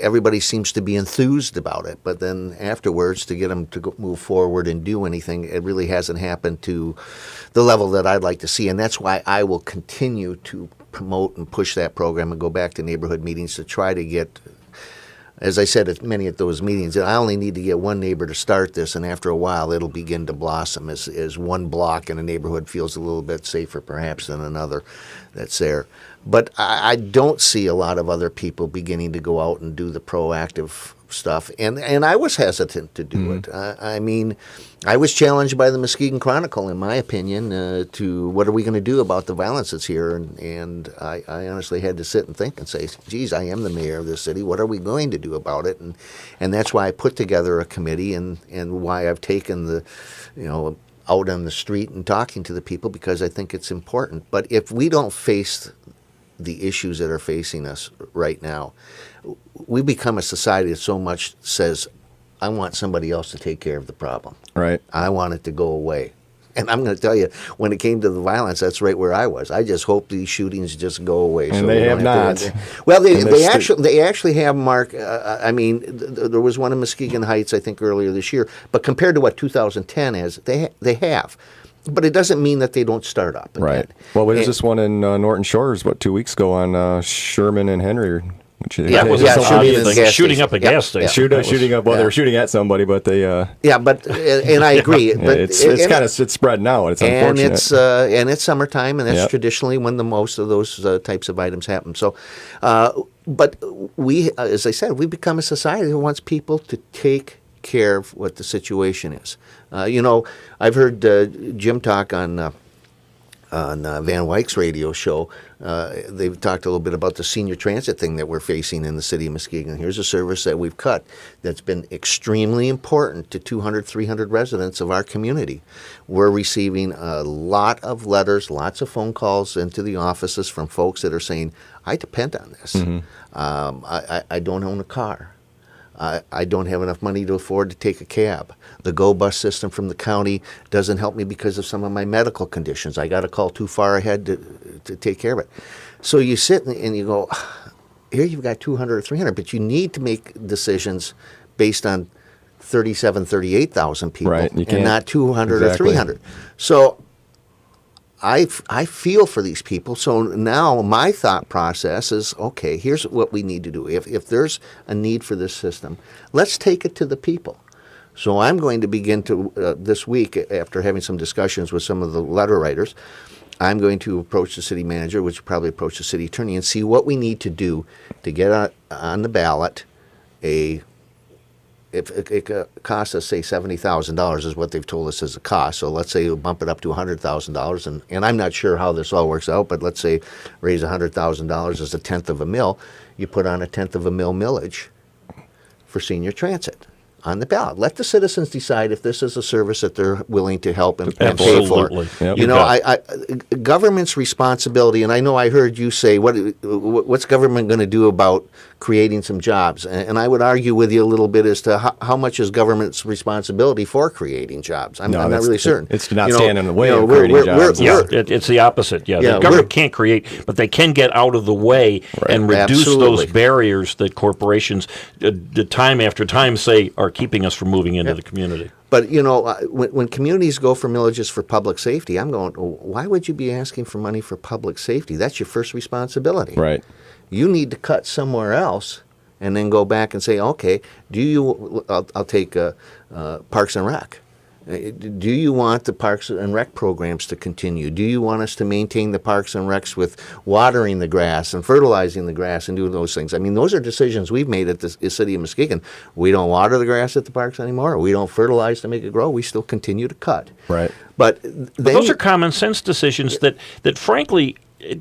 everybody seems to be enthused about it. But then afterwards, to get them to move forward and do anything, it really hasn't happened to the level that I'd like to see. And that's why I will continue to promote and push that program and go back to neighborhood meetings to try to get, as I said at many of those meetings, I only need to get one neighbor to start this, and after a while it'll begin to blossom as one block in a neighborhood feels a little bit safer perhaps than another that's there. But I don't see a lot of other people beginning to go out and do the proactive stuff, and I was hesitant to do it. I mean, I was challenged by the Muskegon Chronicle, in my opinion, to what are we going to do about the violence that's here, and I honestly had to sit and think and say, geez, I am the mayor of this city. What are we going to do about it? And that's why I put together a committee and why I've taken the, out on the street and talking to the people, because I think it's important. But if we don't face the issues that are facing us right now, we become a society that so much says, I want somebody else to take care of the problem. Right. I want it to go away. And I'm going to tell you, when it came to the violence, that's right where I was. I just hope these shootings just go away. And they have not. Well, they actually have, Mark. I mean, there was one in Muskegon Heights, I think, earlier this year. But compared to what 2010 is, they have. But it doesn't mean that they don't start up again. Right. Well, there's this one in Norton Shores, 2 weeks ago on Sherman and Henry. Shooting up a gas station. Shooting up. Well, they were shooting at somebody, but they. But and I agree. But it's spread now, and it's unfortunate. And it's summertime, and that's traditionally when the most of those types of items happen. So, but we, as I said, we've become a society that wants people to take care of what the situation is. I've heard Jim talk on Van Wyck's radio show. They've talked a little bit about the senior transit thing that we're facing in the city of Muskegon. Here's a service that we've cut that's been extremely important to 200, 300 residents of our community. We're receiving a lot of letters, lots of phone calls into the offices from folks that are saying, I depend on this. Mm-hmm. I don't own a car. I don't have enough money to afford to take a cab. The Go Bus system from the county doesn't help me because of some of my medical conditions. I got to call too far ahead to take care of it. So you sit and you go, here you've got 200 or 300, but you need to make decisions based on 38,000 people, right. And not 200 or 300. So I feel for these people. So now my thought process is, okay, here's what we need to do. If there's a need for this system, let's take it to the people. So I'm going to begin to, this week, after having some discussions with some of the letter writers, I'm going to approach the city manager, which will probably approach the city attorney, and see what we need to do to get on the ballot if it costs us, say, $70,000 is what they've told us as a cost. So let's say we'll bump it up to $100,000, and I'm not sure how this all works out, but let's say raise $100,000 as a tenth of a mill. You put on a tenth of a mill millage for senior transit on the ballot. Let the citizens decide if this is a service that they're willing to help and pay for. Yep. Government's responsibility, and I know I heard you say, what's government going to do about creating some jobs? And I would argue with you a little bit as to how much is government's responsibility for creating jobs. I'm not really certain. It's to not stand in the way of creating jobs. It's the opposite. The government can't create, but they can get out of the way and reduce those barriers that corporations, time after time, say are keeping us from moving into the community. But, when communities go for millages for public safety, I'm going, why would you be asking for money for public safety? That's your first responsibility. Right. You need to cut somewhere else and then go back and say, okay, I'll take Parks and Rec. Do you want the Parks and Rec programs to continue? Do you want us to maintain the Parks and Recs with watering the grass and fertilizing the grass and doing those things? I mean, those are decisions we've made at the city of Muskegon. We don't water the grass at the parks anymore. We don't fertilize to make it grow. We still continue to cut. Right. But those are common sense decisions that frankly,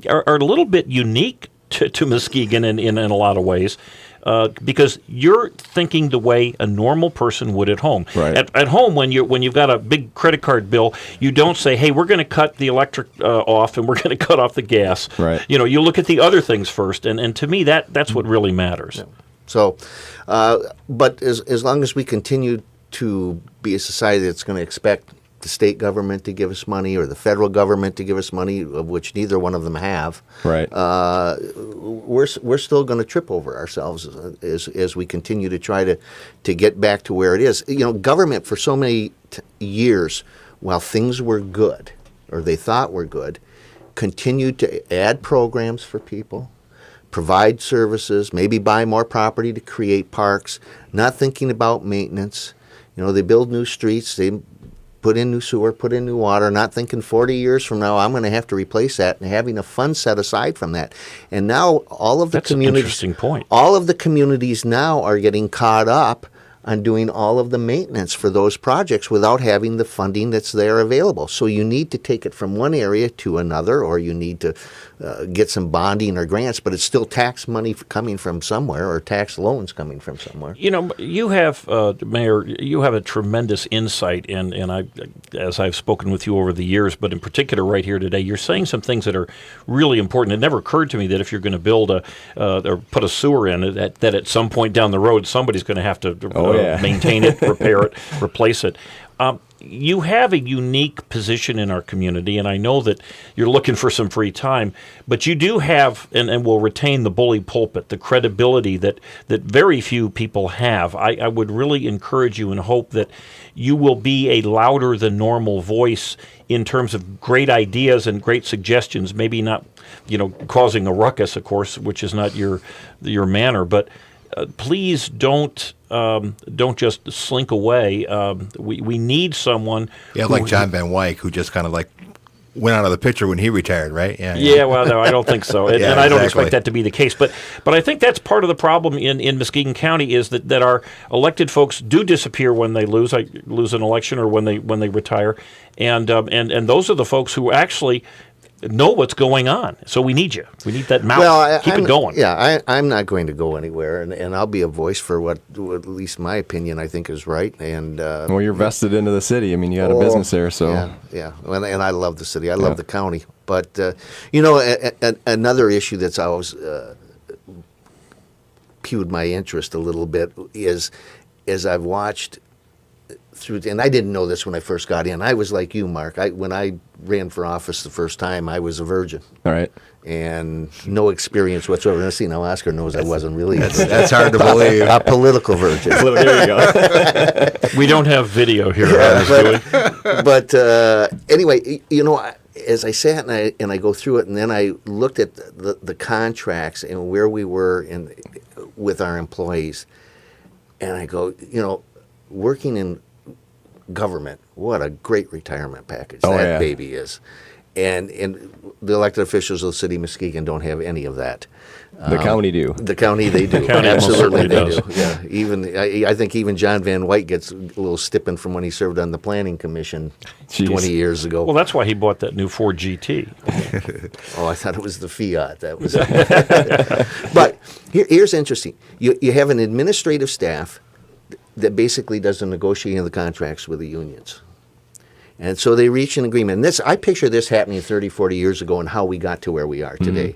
are a little bit unique to Muskegon in a lot of ways. Because you're thinking the way a normal person would at home. Right. At home, when you've got a big credit card bill, you don't say, "Hey, we're going to cut the electric off and we're going to cut off the gas." Right. You look at the other things first, and to me that's what really matters. So, but as long as we continue to be a society that's going to expect the state government to give us money or the federal government to give us money, of which neither one of them have, Right. we're still going to trip over ourselves as we continue to try to get back to where it is. You know, government for so many years, while things were good, or they thought were good, continued to add programs for people, provide services, maybe buy more property to create parks, not thinking about maintenance. You know, they build new streets, they put in new sewer, put in new water, not thinking 40 years from now I'm going to have to replace that, and having a fund set aside from that. And now all of the That's an communities, interesting point. all of the communities now are getting caught up on doing all of the maintenance for those projects without having the funding that's there available. So you need to take it from one area to another, or you need to get some bonding or grants, but it's still tax money coming from somewhere, or tax loans coming from somewhere. You know, you have, Mayor, you have a tremendous insight, and as I've spoken with you over the years, but in particular right here today, you're saying some things that are really important. It never occurred to me that if you're going to build or put a sewer in, that at some point down the road, somebody's going to have to maintain it, repair it, replace it. You have a unique position in our community, and I know that you're looking for some free time, but you do have, and will retain the bully pulpit, the credibility that very few people have. I would really encourage you and hope that you will be a louder than normal voice in terms of great ideas and great suggestions, maybe not, causing a ruckus, of course, which is not your manner, but please don't just slink away. We need someone. Yeah, like John Van Wyck, who just kind of like went out of the picture when he retired, right? Yeah. Well, no, I don't think so, and I don't expect that to be the case. But I think that's part of the problem in Muskegon County is that our elected folks do disappear when they lose an election or when they retire, and those are the folks who actually know what's going on. So we need you. We need that mouth. Well, Keep it going. Yeah, I'm not going to go anywhere, and I'll be a voice for what, at least my opinion, I think is right. And well, you're vested into the city. I mean, you got a business there, so yeah. And I love the city. I love the county. But another issue that's always piqued my interest a little bit is as I've watched through, and I didn't know this when I first got in. I was like you, Mark. When I ran for office the first time, I was a virgin. All right. And no experience whatsoever. And see, now Oscar knows I wasn't really a virgin. That's hard to believe. A political virgin. There you go. We don't have video here. But anyway, as I sat and I go through it, and then I looked at the contracts and where we were with our employees, and I go, working in government, what a great retirement package that baby is. And the elected officials of the city of Muskegon don't have any of that. The county do. The county, they do. The county Absolutely, they does. do. Yeah, I think even John Van Wyck gets a little stipping from when he served on the planning commission 20 years ago. Well, that's why he bought that new Ford GT. Oh, I thought it was the Fiat. That was. But here's interesting. You have an administrative staff that basically does the negotiating of the contracts with the unions. And so they reach an agreement. And I picture this happening 30, 40 years ago and how we got to where we are today.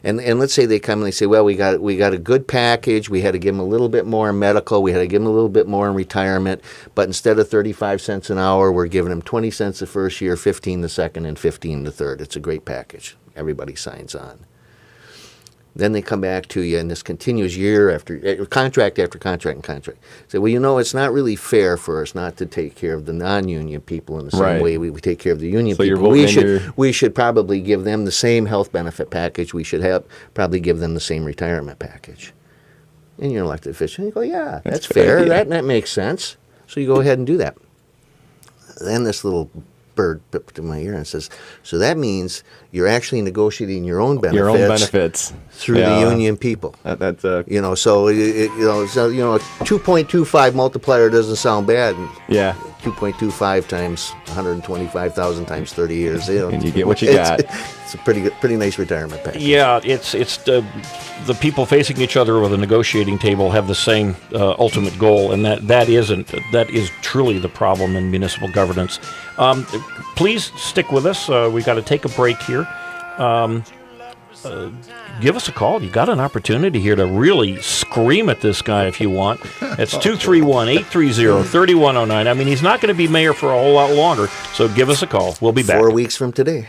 And let's say they come and they say, well, we got a good package. We had to give them a little bit more in medical. We had to give them a little bit more in retirement. But instead of 35 cents an hour, we're giving them 20 cents the first year, 15 the second, and 15 the third. It's a great package. Everybody signs on. Then they come back to you, and this continues year after contract after contract and contract. Say, well, it's not really fair for us not to take care of the non-union people in the same way we take care of the union people. We should probably give them the same health benefit package. We should probably give them the same retirement package. And you're an elected official. You go, yeah, that's fair. That makes sense. So you go ahead and do that. Then this little bird pipped in my ear and says, so that means you're actually negotiating your own benefits, through the union people. That's so 2.25 multiplier doesn't sound bad. 2.25 times 125,000 times 30 years. And you get what you got. It's a pretty nice retirement package. Yeah, it's the people facing each other with a negotiating table have the same ultimate goal, and that is truly the problem in municipal governance. Please stick with us. We got to take a break here. give us a call. You got an opportunity here to really scream at this guy if you want. It's 231-830-3109. I mean, he's not going to be mayor for a whole lot longer, so give us a call. We'll be back. 4 weeks from today.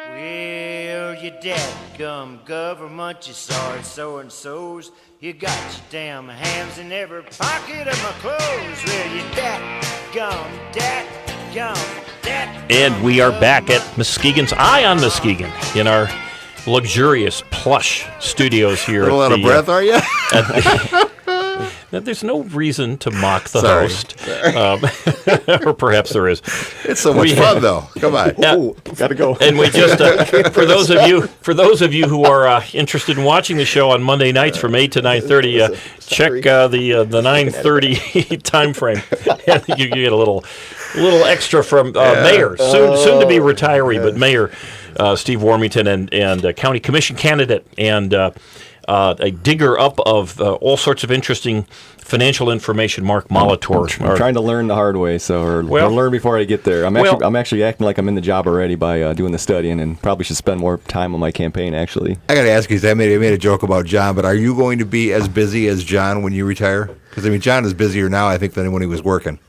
Well, you dadgum government, you sorry so-and-sos. You got your damn hands in every pocket of my clothes. Well, you dadgum. And we are back at Muskegon's Eye on Muskegon in our luxurious plush studios here. A lot of breath, are you? There's no reason to mock the host, or perhaps there is. It's so much fun, though. Come on. Gotta go. And we just for those of you who are interested in watching the show on Monday nights from 8 to 9:30, check the 9:30 time frame. You get a little extra from Mayor, soon to be retiree, but Mayor Steve Warmington and County Commission candidate and a digger up of all sorts of interesting financial information, Mark Molitor. I'm trying to learn the hard way, or learn before I get there. I'm actually acting like I'm in the job already by doing the studying, and probably should spend more time on my campaign, actually. I got to ask you, I made a joke about John, but are you going to be as busy as John when you retire? Because, I mean, John is busier now, I think, than when he was working.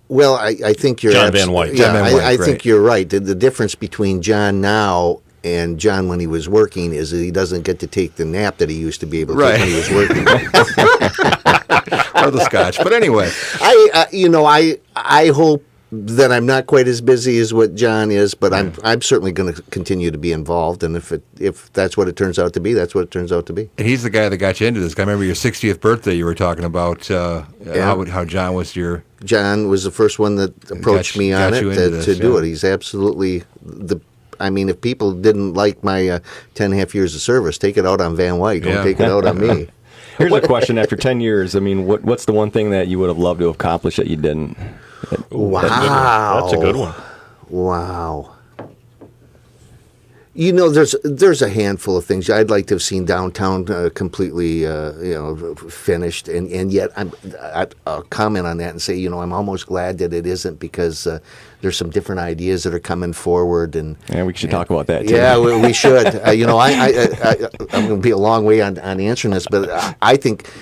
Well, I think you're John Van White. Yeah, John Van White, I think right. you're right. The difference between John now and John when he was working is that he doesn't get to take the nap that he used to be able to take when he was working. Or the scotch. But anyway. I hope that I'm not quite as busy as what John is, but I'm certainly going to continue to be involved. And if that's what it turns out to be, that's what it turns out to be. And he's the guy that got you into this. I remember your 60th birthday you were talking about how John was your... John was the first one that approached me on it to do it. He's absolutely if people didn't like my 10 and a half years of service, take it out on Van White. Don't take it out on me. Here's a question. After 10 years, I mean, what's the one thing that you would have loved to accomplish that you didn't? Wow. That's a good one. Wow. You know, there's a handful of things I'd like to have seen downtown completely, finished, and yet I'll comment on that and say, I'm almost glad that it isn't, because there's some different ideas that are coming forward, and we should talk about that too. Yeah, we should. I'm going to be a long way on answering this, but I think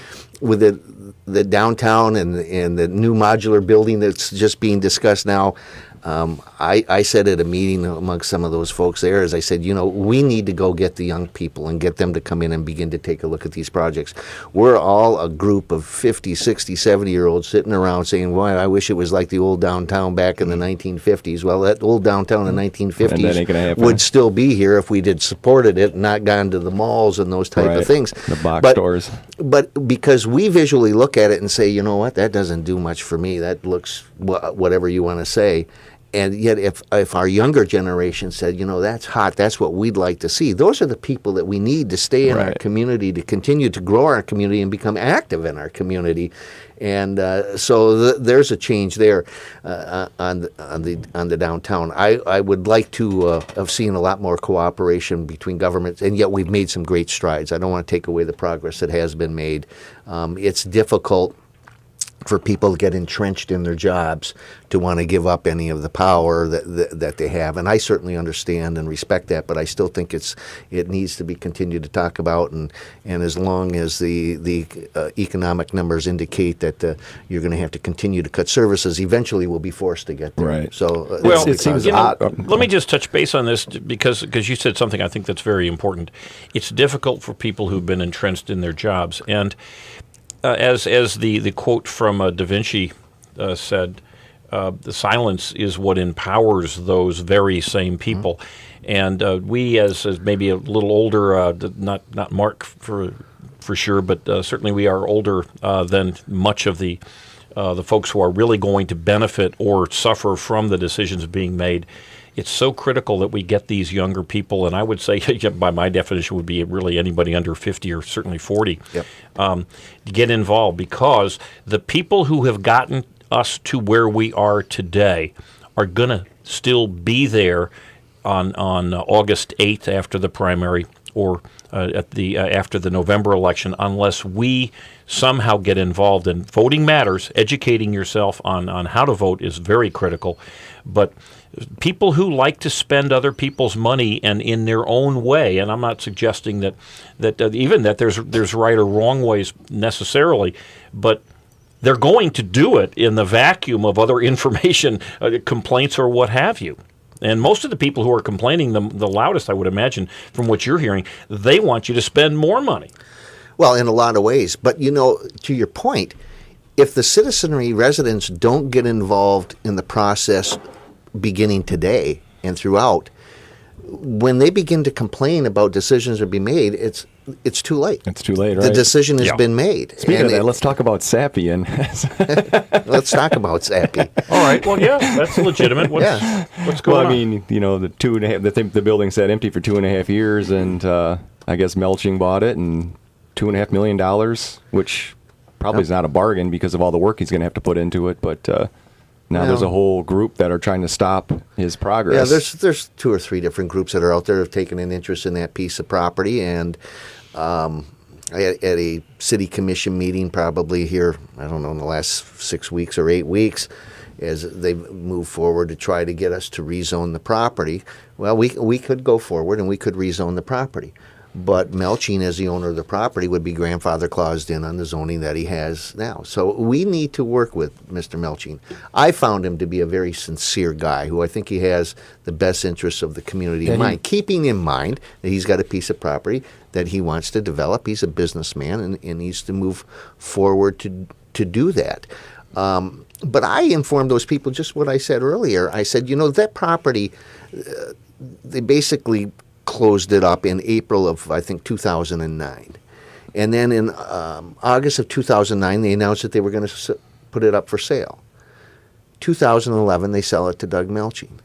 with the downtown and the new modular building that's just being discussed now. I said at a meeting amongst some of those folks there, as I said, we need to go get the young people and get them to come in and begin to take a look at these projects. We're all a group of 50, 60, 70-year-olds sitting around saying, well, I wish it was like the old downtown back in the 1950s. Well, that old downtown in the 1950s would still be here if we did supported it and not gone to the malls and those type of things. The box stores. But because we visually look at it and say, you know what, that doesn't do much for me. That looks whatever you want to say. And yet if our younger generation said, that's hot, that's what we'd like to see, those are the people that we need to stay in our community, to continue to grow our community and become active in our community. And so there's a change there on the downtown. I would like to have seen a lot more cooperation between governments, and yet we've made some great strides. I don't want to take away the progress that has been made. It's difficult for people to get entrenched in their jobs to want to give up any of the power that they have, and I certainly understand and respect that. But I still think it needs to be continued to talk about, and as long as the economic numbers indicate that you're going to have to continue to cut services, eventually we'll be forced to get there. Right. So it seems let me just touch base on this because you said something I think that's very important. It's difficult for people who've been entrenched in their jobs, and as the quote from Da Vinci said, the silence is what empowers those very same people. And we, as maybe a little older, not Mark for sure, but certainly we are older than much of the folks who are really going to benefit or suffer from the decisions being made. It's so critical that we get these younger people, and I would say, by my definition, would be really anybody under 50 or certainly 40, to get involved, because the people who have gotten us to where we are today are going to still be there on August 8th after the primary, or at the after the November election unless we somehow get involved in voting matters. Educating yourself on how to vote is very critical. But people who like to spend other people's money and in their own way, and I'm not suggesting that even that there's right or wrong ways necessarily, but they're going to do it in the vacuum of other information, complaints or what have you. And most of the people who are complaining the loudest, I would imagine, from what you're hearing, they want you to spend more money. Well, in a lot of ways. But, to your point, if the citizenry residents don't get involved in the process beginning today and throughout, when they begin to complain about decisions to be made, it's too late. It's too late, right? The decision has been made. Speaking of that, let's talk about Sappy. Let's talk about Sappy. All right. Well, yeah, that's legitimate. What's going on? I mean, the 2.5. The building sat empty for 2.5 years, and I guess Melching bought it, and $2.5 million, which probably is not a bargain because of all the work he's going to have to put into it. But now there's a whole group that are trying to stop his progress. Yeah, there's 2 or 3 different groups that are out there have taken an interest in that piece of property, and at a city commission meeting probably here, I don't know, in the last 6 weeks or 8 weeks, as they move forward to try to get us to rezone the property. Well, we could go forward and we could rezone the property. But Melching, as the owner of the property, would be grandfather claused in on the zoning that he has now. So we need to work with Mr. Melching. I found him to be a very sincere guy who I think he has the best interests of the community in mind, keeping in mind that he's got a piece of property that he wants to develop. He's a businessman and needs to move forward to do that. But I informed those people just what I said earlier. I said, that property, they basically closed it up in April of, I think, 2009. And then in August of 2009, they announced that they were going to put it up for sale. 2011, they sell it to Doug Melching.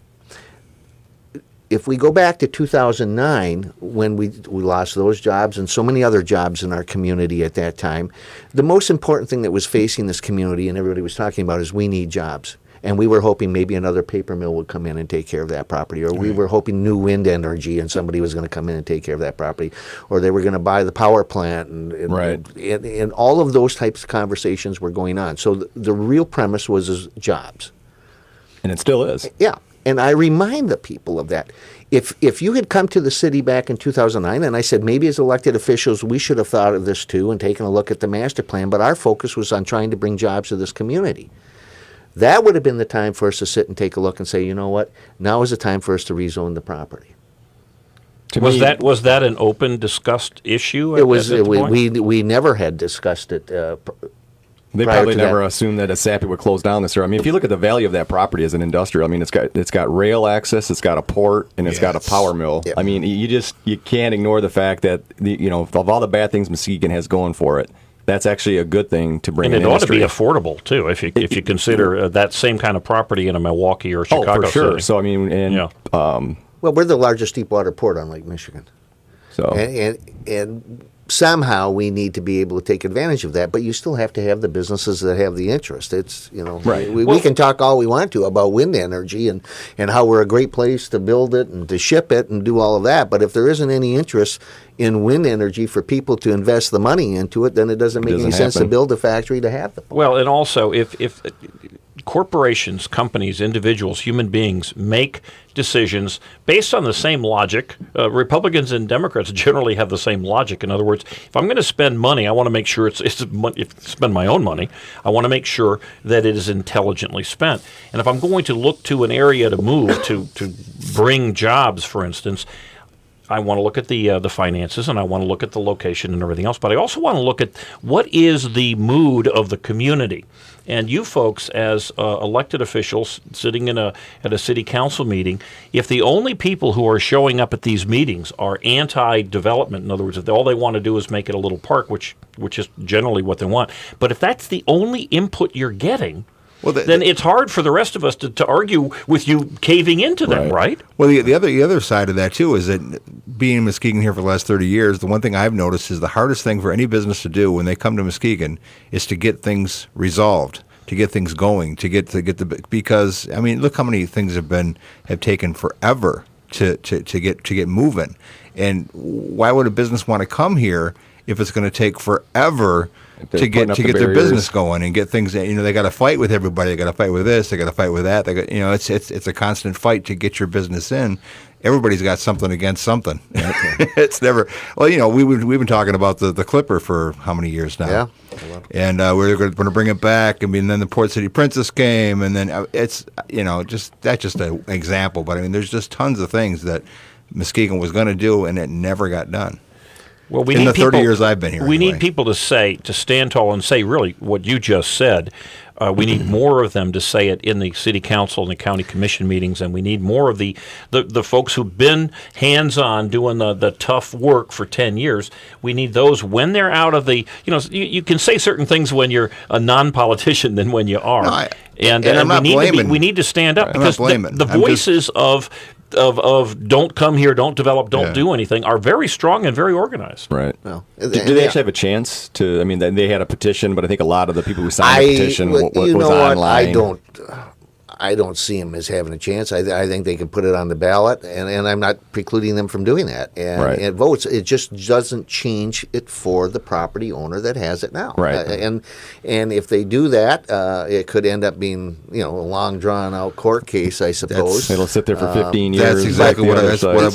If we go back to 2009, when we lost those jobs and so many other jobs in our community at that time, the most important thing that was facing this community and everybody was talking about is we need jobs. And we were hoping maybe another paper mill would come in and take care of that property, or we were hoping new wind energy and somebody was going to come in and take care of that property, or they were going to buy the power plant, and all of those types of conversations were going on. So the real premise was jobs. And it still is. Yeah, and I remind the people of that. If you had come to the city back in 2009, and I said maybe as elected officials we should have thought of this too and taken a look at the master plan, but our focus was on trying to bring jobs to this community. That would have been the time for us to sit and take a look and say, you know what, now is the time for us to rezone the property. Was that an open, discussed issue? It was. We never had discussed it. They probably never assumed that a Sappy would close down this year. I mean, if you look at the value of that property as an industrial, I mean, it's got rail access, it's got a port, and it's got a power mill. Yeah. I mean, you can't ignore the fact that of all the bad things Muskegon has going for it, that's actually a good thing to bring in industry. And it ought to be affordable, too, if you consider that same kind of property in a Milwaukee or Chicago for sure. city. So, I mean, well, we're the largest deep water port on Lake Michigan. So and somehow we need to be able to take advantage of that, but you still have to have the businesses that have the interest. It's, right. We can talk all we want to about wind energy and how we're a great place to build it and to ship it and do all of that, but if there isn't any interest in wind energy for people to invest the money into it, then it doesn't make any sense to build a factory to have the power. Well, and also if corporations, companies, individuals, human beings make decisions based on the same logic. Republicans and Democrats generally have the same logic. In other words, if I'm going to spend money, I want to make sure if spend my own money, I want to make sure that it is intelligently spent. And if I'm going to look to an area to move to bring jobs, for instance, I want to look at the finances, and I want to look at the location and everything else. But I also want to look at what is the mood of the community. And you folks, as elected officials sitting at a city council meeting, if the only people who are showing up at these meetings are anti-development, in other words, if all they want to do is make it a little park, which is generally what they want, but if that's the only input you're getting, then it's hard for the rest of us to argue with you caving into them, right? Well, the other side of that, too, is that being in Muskegon here for the last 30 years, the one thing I've noticed is the hardest thing for any business to do when they come to Muskegon is to get things resolved, to get things going, because, I mean, look how many things have taken forever to get moving. And why would a business want to come here if it's going to take forever to get their business going and get things? They got to fight with everybody. They got to fight with this. They got to fight with that. They got, it's a constant fight to get your business in. Everybody's got something against something. It's never. Well, we've been talking about the Clipper for how many years now? Yeah. And we're going to bring it back. I mean, then the Port City Princess came, and then it's that's just an example. But I mean, there's just tons of things that Muskegon was going to do, and it never got done. Well, in the 30 years I've been here, we need people to stand tall and say really what you just said. We need more of them to say it in the city council and the county commission meetings, and we need more of the folks who've been hands-on doing the tough work for 10 years. We need those when they're out of the, you can say certain things when you're a non-politician than when you are. No, and I'm not blaming. We need to stand up because the voices of don't come here, don't develop, don't do anything are very strong and very organized. Right. Well, do they actually have a chance to? I mean, they had a petition, but I think a lot of the people who signed the petition was online. I don't see them as having a chance. I think they can put it on the ballot, and I'm not precluding them from doing that. And it votes. It just doesn't change it for the property owner that has it now. Right. And if they do that, it could end up being a long drawn out court case, I suppose. It'll sit there for 15 years. That's exactly what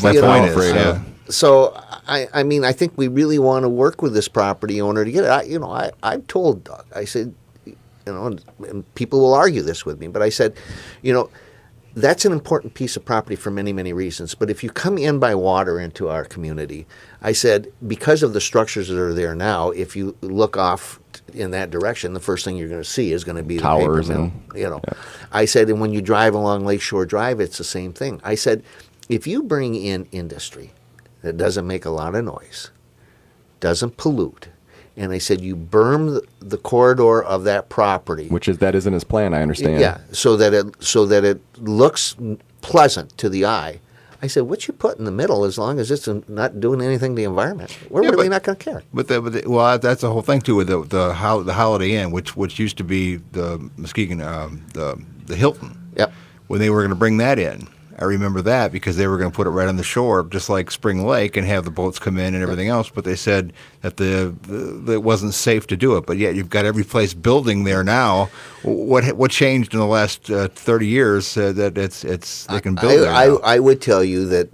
my point is. Yeah. So I mean, I think we really want to work with this property owner to get it. I've told Doug. I said, and people will argue this with me, but I said, that's an important piece of property for many, many reasons. But if you come in by water into our community, I said, because of the structures that are there now, if you look off in that direction, the first thing you're going to see is going to be towers the paper mill. I said, and when you drive along Lakeshore Drive, it's the same thing. I said, if you bring in industry that doesn't make a lot of noise, doesn't pollute, and I said, you berm the corridor of that property, that isn't his plan. I understand. Yeah, so that it looks pleasant to the eye. I said, what you put in the middle, as long as it's not doing anything to the environment, we're really not going to care. But that's the whole thing too with the Holiday Inn, which used to be the Muskegon, the Hilton. Yep. When they were going to bring that in, I remember that because they were going to put it right on the shore, just like Spring Lake, and have the boats come in and everything else. But they said that it wasn't safe to do it. But yet you've got every place building there now. What changed in the last 30 years that they can build there now? I would tell you that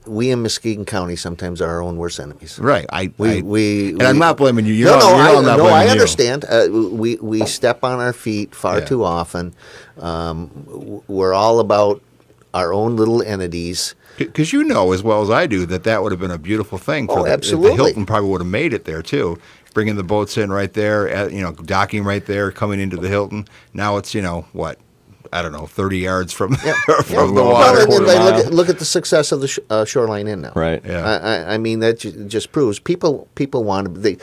we in Muskegon County sometimes are our own worst enemies. Right. I'm not blaming you. I understand. We step on our feet far too often. We're all about our own little entities. Because as well as I do that would have been a beautiful thing. Absolutely. The Hilton probably would have made it there too. Bringing the boats in right there, docking right there, coming into the Hilton. Now it's, I don't know, 30 yards from the water. Well, look at the success of the Shoreline Inn now. Right. Yeah. I mean, that just proves people want to.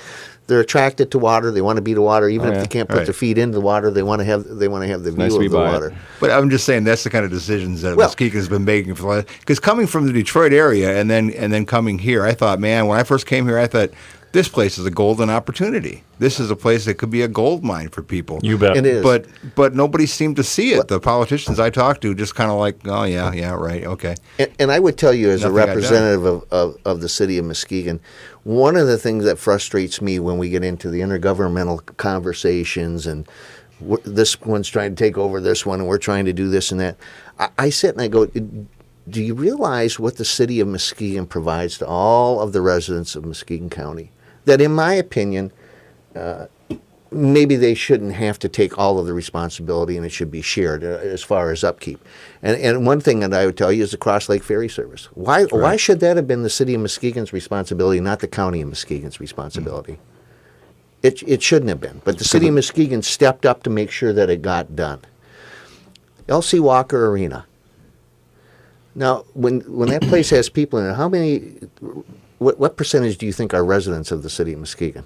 They're attracted to water. They want to be to water, even if they can't put their feet into the water. They want to have the view of the water. But I'm just saying that's the kind of decisions that Muskegon's been making for the last. Because coming from the Detroit area and then coming here, I thought, man, when I first came here, I thought, this place is a golden opportunity. This is a place that could be a gold mine for people. You bet. It is. But nobody seemed to see it. The politicians I talked to just kind of like, oh, yeah, right, okay. And I would tell you, as a representative of the city of Muskegon, one of the things that frustrates me when we get into the intergovernmental conversations and this one's trying to take over this one and we're trying to do this and that, I sit and I go, do you realize what the city of Muskegon provides to all of the residents of Muskegon County? That, in my opinion, maybe they shouldn't have to take all of the responsibility and it should be shared as far as upkeep. And one thing that I would tell you is the Cross Lake Ferry Service. Why should that have been the city of Muskegon's responsibility, not the county of Muskegon's responsibility? It shouldn't have been. But the city of Muskegon stepped up to make sure that it got done. L.C. Walker Arena. Now, when that place has people in it, what percentage do you think are residents of the city of Muskegon?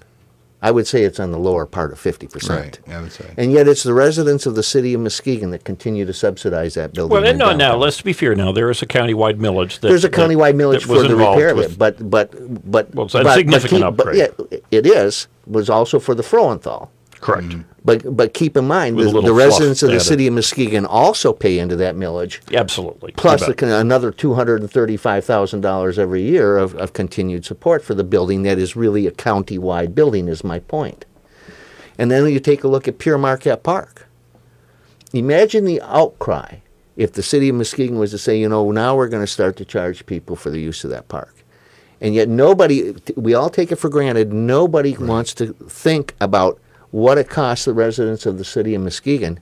I would say it's on the lower part of 50%. Right, I would say. And yet it's the residents of the city of Muskegon that continue to subsidize that building. Well, now, let's be fair now. There is a countywide millage. There's a countywide millage for the repair of it, but it's a significant upgrade. But yeah, it was also for the Frohenthal. Correct. But keep in mind, With a the little residents fluff of the added. city of Muskegon also pay into that millage, Absolutely. plus You bet. another $235,000 every year of continued support for the building that is really a county-wide building, is my point. And then you take a look at Pure Marquette Park. Imagine the outcry if the city of Muskegon was to say, now we're going to start to charge people for the use of that park. And yet we all take it for granted, nobody wants to think about what it costs the residents of the city of Muskegon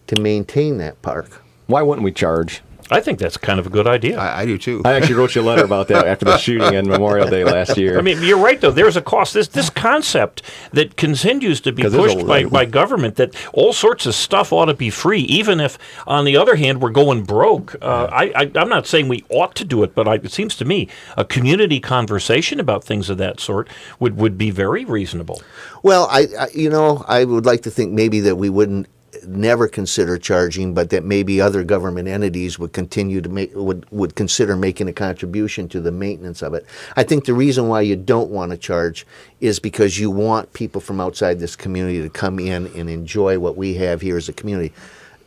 to maintain that park. Why wouldn't we charge? I think that's kind of a good idea. I do too. I actually wrote you a letter about that after the shooting on Memorial Day last year. I mean, you're right, though. There's a cost. This concept that continues to be 'Cause there's pushed a- by government, that all sorts of stuff ought to be free, even if, on the other hand, we're going broke. I'm not saying we ought to do it, but it seems to me a community conversation about things of that sort would be very reasonable. Well, I would like to think maybe that we wouldn't never consider charging, but that maybe other government entities would continue to would consider making a contribution to the maintenance of it. I think the reason why you don't want to charge is because you want people from outside this community to come in and enjoy what we have here as a community,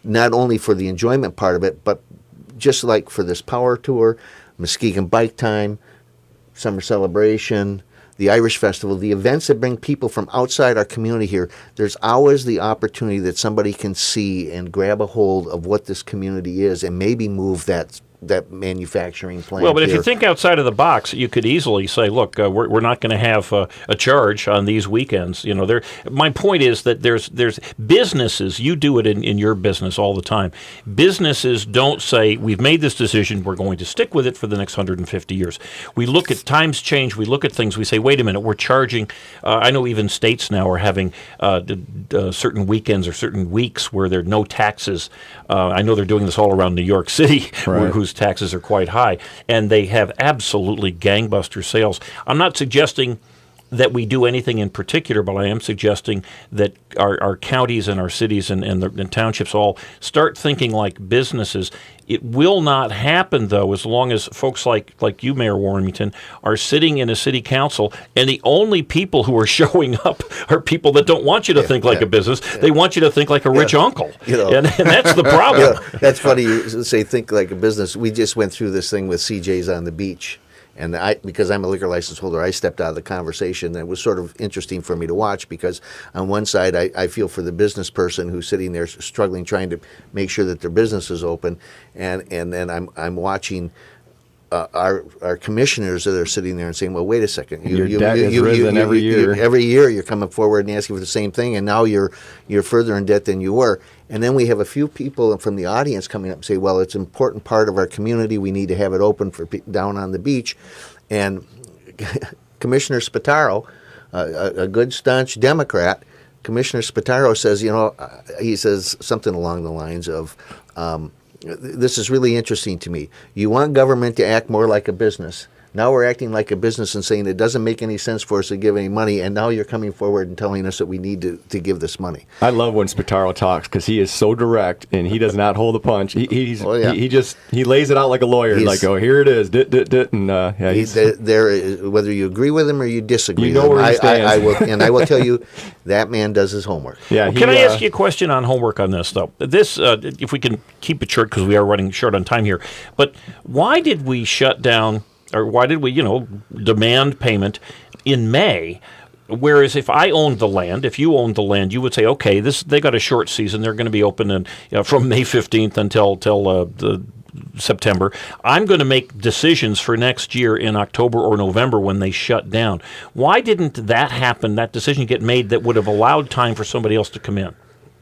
not only for the enjoyment part of it, but just like for this power tour, Muskegon Bike Time, Summer Celebration, the Irish Festival, the events that bring people from outside our community here. There's always the opportunity that somebody can see and grab a hold of what this community is and maybe move that manufacturing plant. Well, but if here. you think outside of the box, you could easily say, look, we're not going to have a charge on these weekends. My point is that there's businesses, you do it in your business all the time. Businesses don't say, we've made this decision, we're going to stick with it for the next 150 years. We look at times change, we look at things, we say, wait a minute, we're charging. I know even states now are having certain weekends or certain weeks where there are no taxes. I know they're doing this all around New York City, Right. whose taxes are quite high, and they have absolutely gangbuster sales. I'm not suggesting that we do anything in particular, but I am suggesting that our counties and our cities and townships all start thinking like businesses. It will not happen, though, as long as folks like you, Mayor Warrington, are sitting in a city council, and the only people who are showing up are people that don't want you to think like a business. They want you to think like a rich uncle, and that's the problem. That's funny you say think like a business. We just went through this thing with CJ's on the beach. And because I'm a liquor license holder, I stepped out of the conversation. It was sort of interesting for me to watch because on one side, I feel for the business person who's sitting there struggling, trying to make sure that their business is open. And then I'm watching our commissioners that are sitting there and saying, well, wait a second. Your debt has risen every year. Every year you're coming forward and asking for the same thing, and now you're further in debt than you were. And then we have a few people from the audience coming up and say, well, it's an important part of our community. We need to have it open for down on the beach. And Commissioner Spataro, a good staunch Democrat, Commissioner Spataro says, he says something along the lines of, this is really interesting to me. You want government to act more like a business. Now we're acting like a business and saying it doesn't make any sense for us to give any money, and now you're coming forward and telling us that we need to give this money. I love when Spataro talks because he is so direct and he does not hold a punch. He lays it out like a lawyer, here it is, and whether you agree with him or you disagree, you know with him, where he stands. I will tell you that man does his homework. Yeah. Can I ask you a question on homework on this, though? This, if we can keep it short because we are running short on time here, but why did we shut down? Or why did we, demand payment in May? Whereas if I owned the land, if you owned the land, you would say, okay, they got a short season. They're going to be open from May 15th until September. I'm going to make decisions for next year in October or November when they shut down. Why didn't that happen, that decision get made that would have allowed time for somebody else to come in?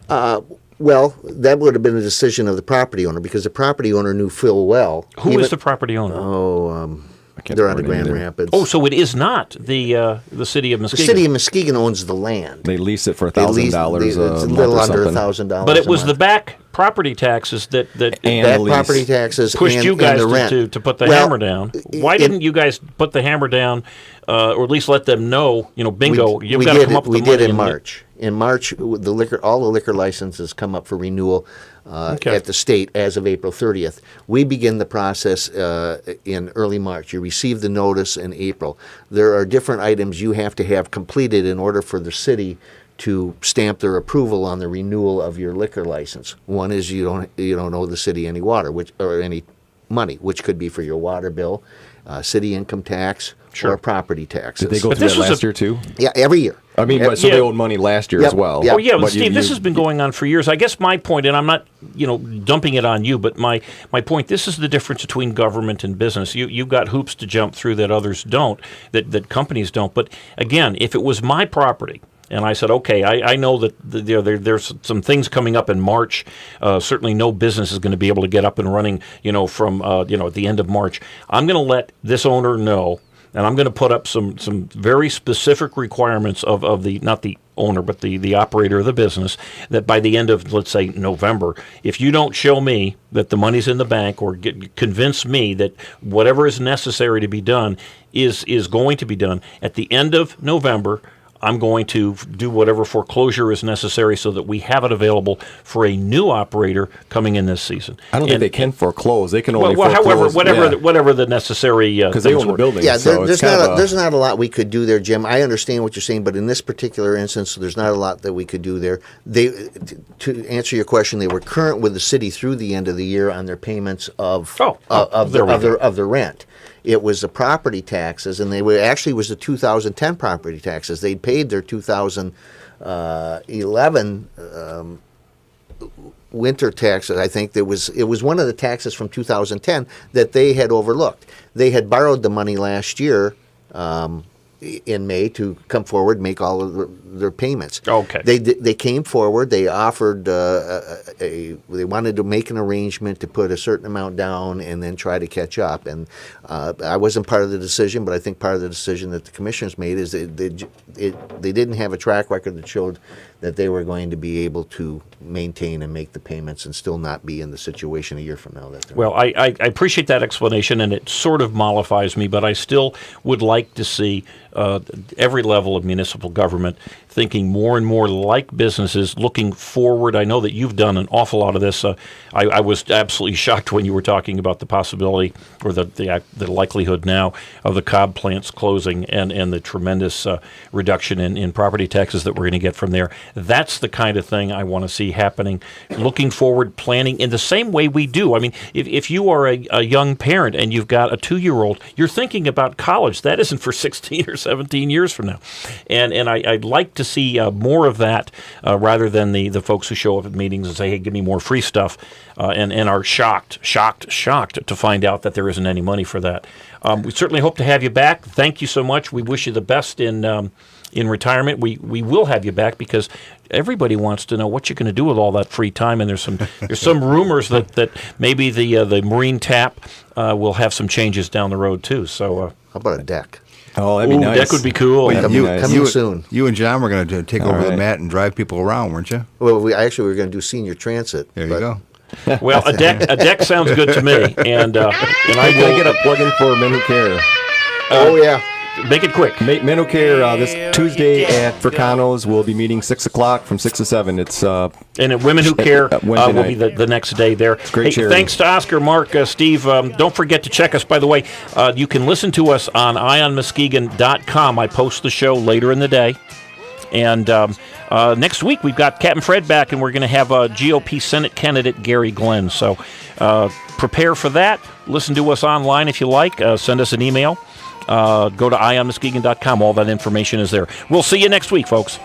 Well, that would have been a decision of the property owner because the property owner knew full well. Who is the property owner? They're on the Grand Rapids. Oh, so it is not the city of Muskegon. The city of Muskegon owns the land. They lease it for $1,000 It's a a month little or under something. $1,000. But it was a the month. back property taxes that And back the lease. property taxes pushed and, you guys and the rent. to put the Well, hammer down. Why didn't you guys put the hammer down, or at least let them know? Bingo, you've got to come up with the we money. did in March. In March, all the liquor licenses come up for renewal at the state as of April 30th. We begin the process in early March. You receive the notice in April. There are different items you have to have completed in order for the city to stamp their approval on the renewal of your liquor license. One is you don't owe the city any water, or any money, which could be for your water bill, city income tax, or property taxes. Did they go through that last year too? Yeah, every year. I mean, so they owed money last year as well. Yeah. Oh, yeah, But Steve, this has been going on for years. I guess my point, and I'm not, dumping it on you, but my point, this is the difference between government and business. You've got hoops to jump through that others don't, that companies don't. But again, if it was my property, and I said, okay, I know that there's some things coming up in March. Certainly no business is going to be able to get up and running, from, at the end of March. I'm going to let this owner know, and I'm going to put up some very specific requirements of the, not the owner, but the operator of the business, that by the end of, let's say, November, if you don't show me that the money's in the bank or convince me that whatever is necessary to be done is going to be done, at the end of November, I'm going to do whatever foreclosure is necessary so that we have it available for a new operator coming in this season. I don't think they can foreclose. They can only foreclose. However, whatever the necessary because they own the building. Yeah, so there's not a lot we could do there, Jim. I understand what you're saying, but in this particular instance, there's not a lot that we could do there. To answer your question, they were current with the city through the end of the year on their payments of their rent. It was the property taxes, and they were actually was the 2010 property taxes. They'd paid their 2011 winter taxes. I think it was one of the taxes from 2010 that they had overlooked. They had borrowed the money last year in May to come forward, make all of their payments. Okay. They came forward. They offered they wanted to make an arrangement to put a certain amount down and then try to catch up. And I wasn't part of the decision, but I think part of the decision that the commissioners made is they didn't have a track record that showed that they were going to be able to maintain and make the payments and still not be in the situation a year from now. Well, I appreciate that explanation, and it sort of mollifies me, but I still would like to see every level of municipal government thinking more and more like businesses, looking forward. I know that you've done an awful lot of this. I was absolutely shocked when you were talking about the possibility or the likelihood now of the Cobb plants closing and the tremendous reduction in property taxes that we're going to get from there. That's the kind of thing I want to see happening, looking forward, planning in the same way we do. I mean, if you are a young parent and you've got a 2-year-old, you're thinking about college. That isn't for 16 or 17 years from now. And I'd like to see more of that rather than the folks who show up at meetings and say, hey, give me more free stuff, and are shocked to find out that there isn't any money for that. We certainly hope to have you back. Thank you so much. We wish you the best in retirement. We will have you back because everybody wants to know what you're going to do with all that free time. And there's some rumors that maybe the Marine Tap will have some changes down the road too. So How about a deck? Oh, that'd be nice. Deck would be cool. Coming soon. You and John were going to take over the mat and drive people around, weren't you? Well, we were going to do senior transit. There you go. Well, a deck sounds good to me, and I will get a plug-in for Men Who Care. Oh yeah. Make it quick. Men Who Care this Tuesday at Fricano's. We'll be meeting 6 o'clock from 6 to 7. It's and at Women Who Care will be the next day there. Great charity. Thanks to Oscar, Mark, Steve. Don't forget to check us. By the way, you can listen to us on ionmuskegon.com. I post the show later in the day. And next week, we've got Captain Fred back, and we're going to have GOP Senate candidate Gary Glenn. So prepare for that. Listen to us online if you like. Send us an email. Go to ionmuskegon.com. All that information is there. We'll see you next week, folks.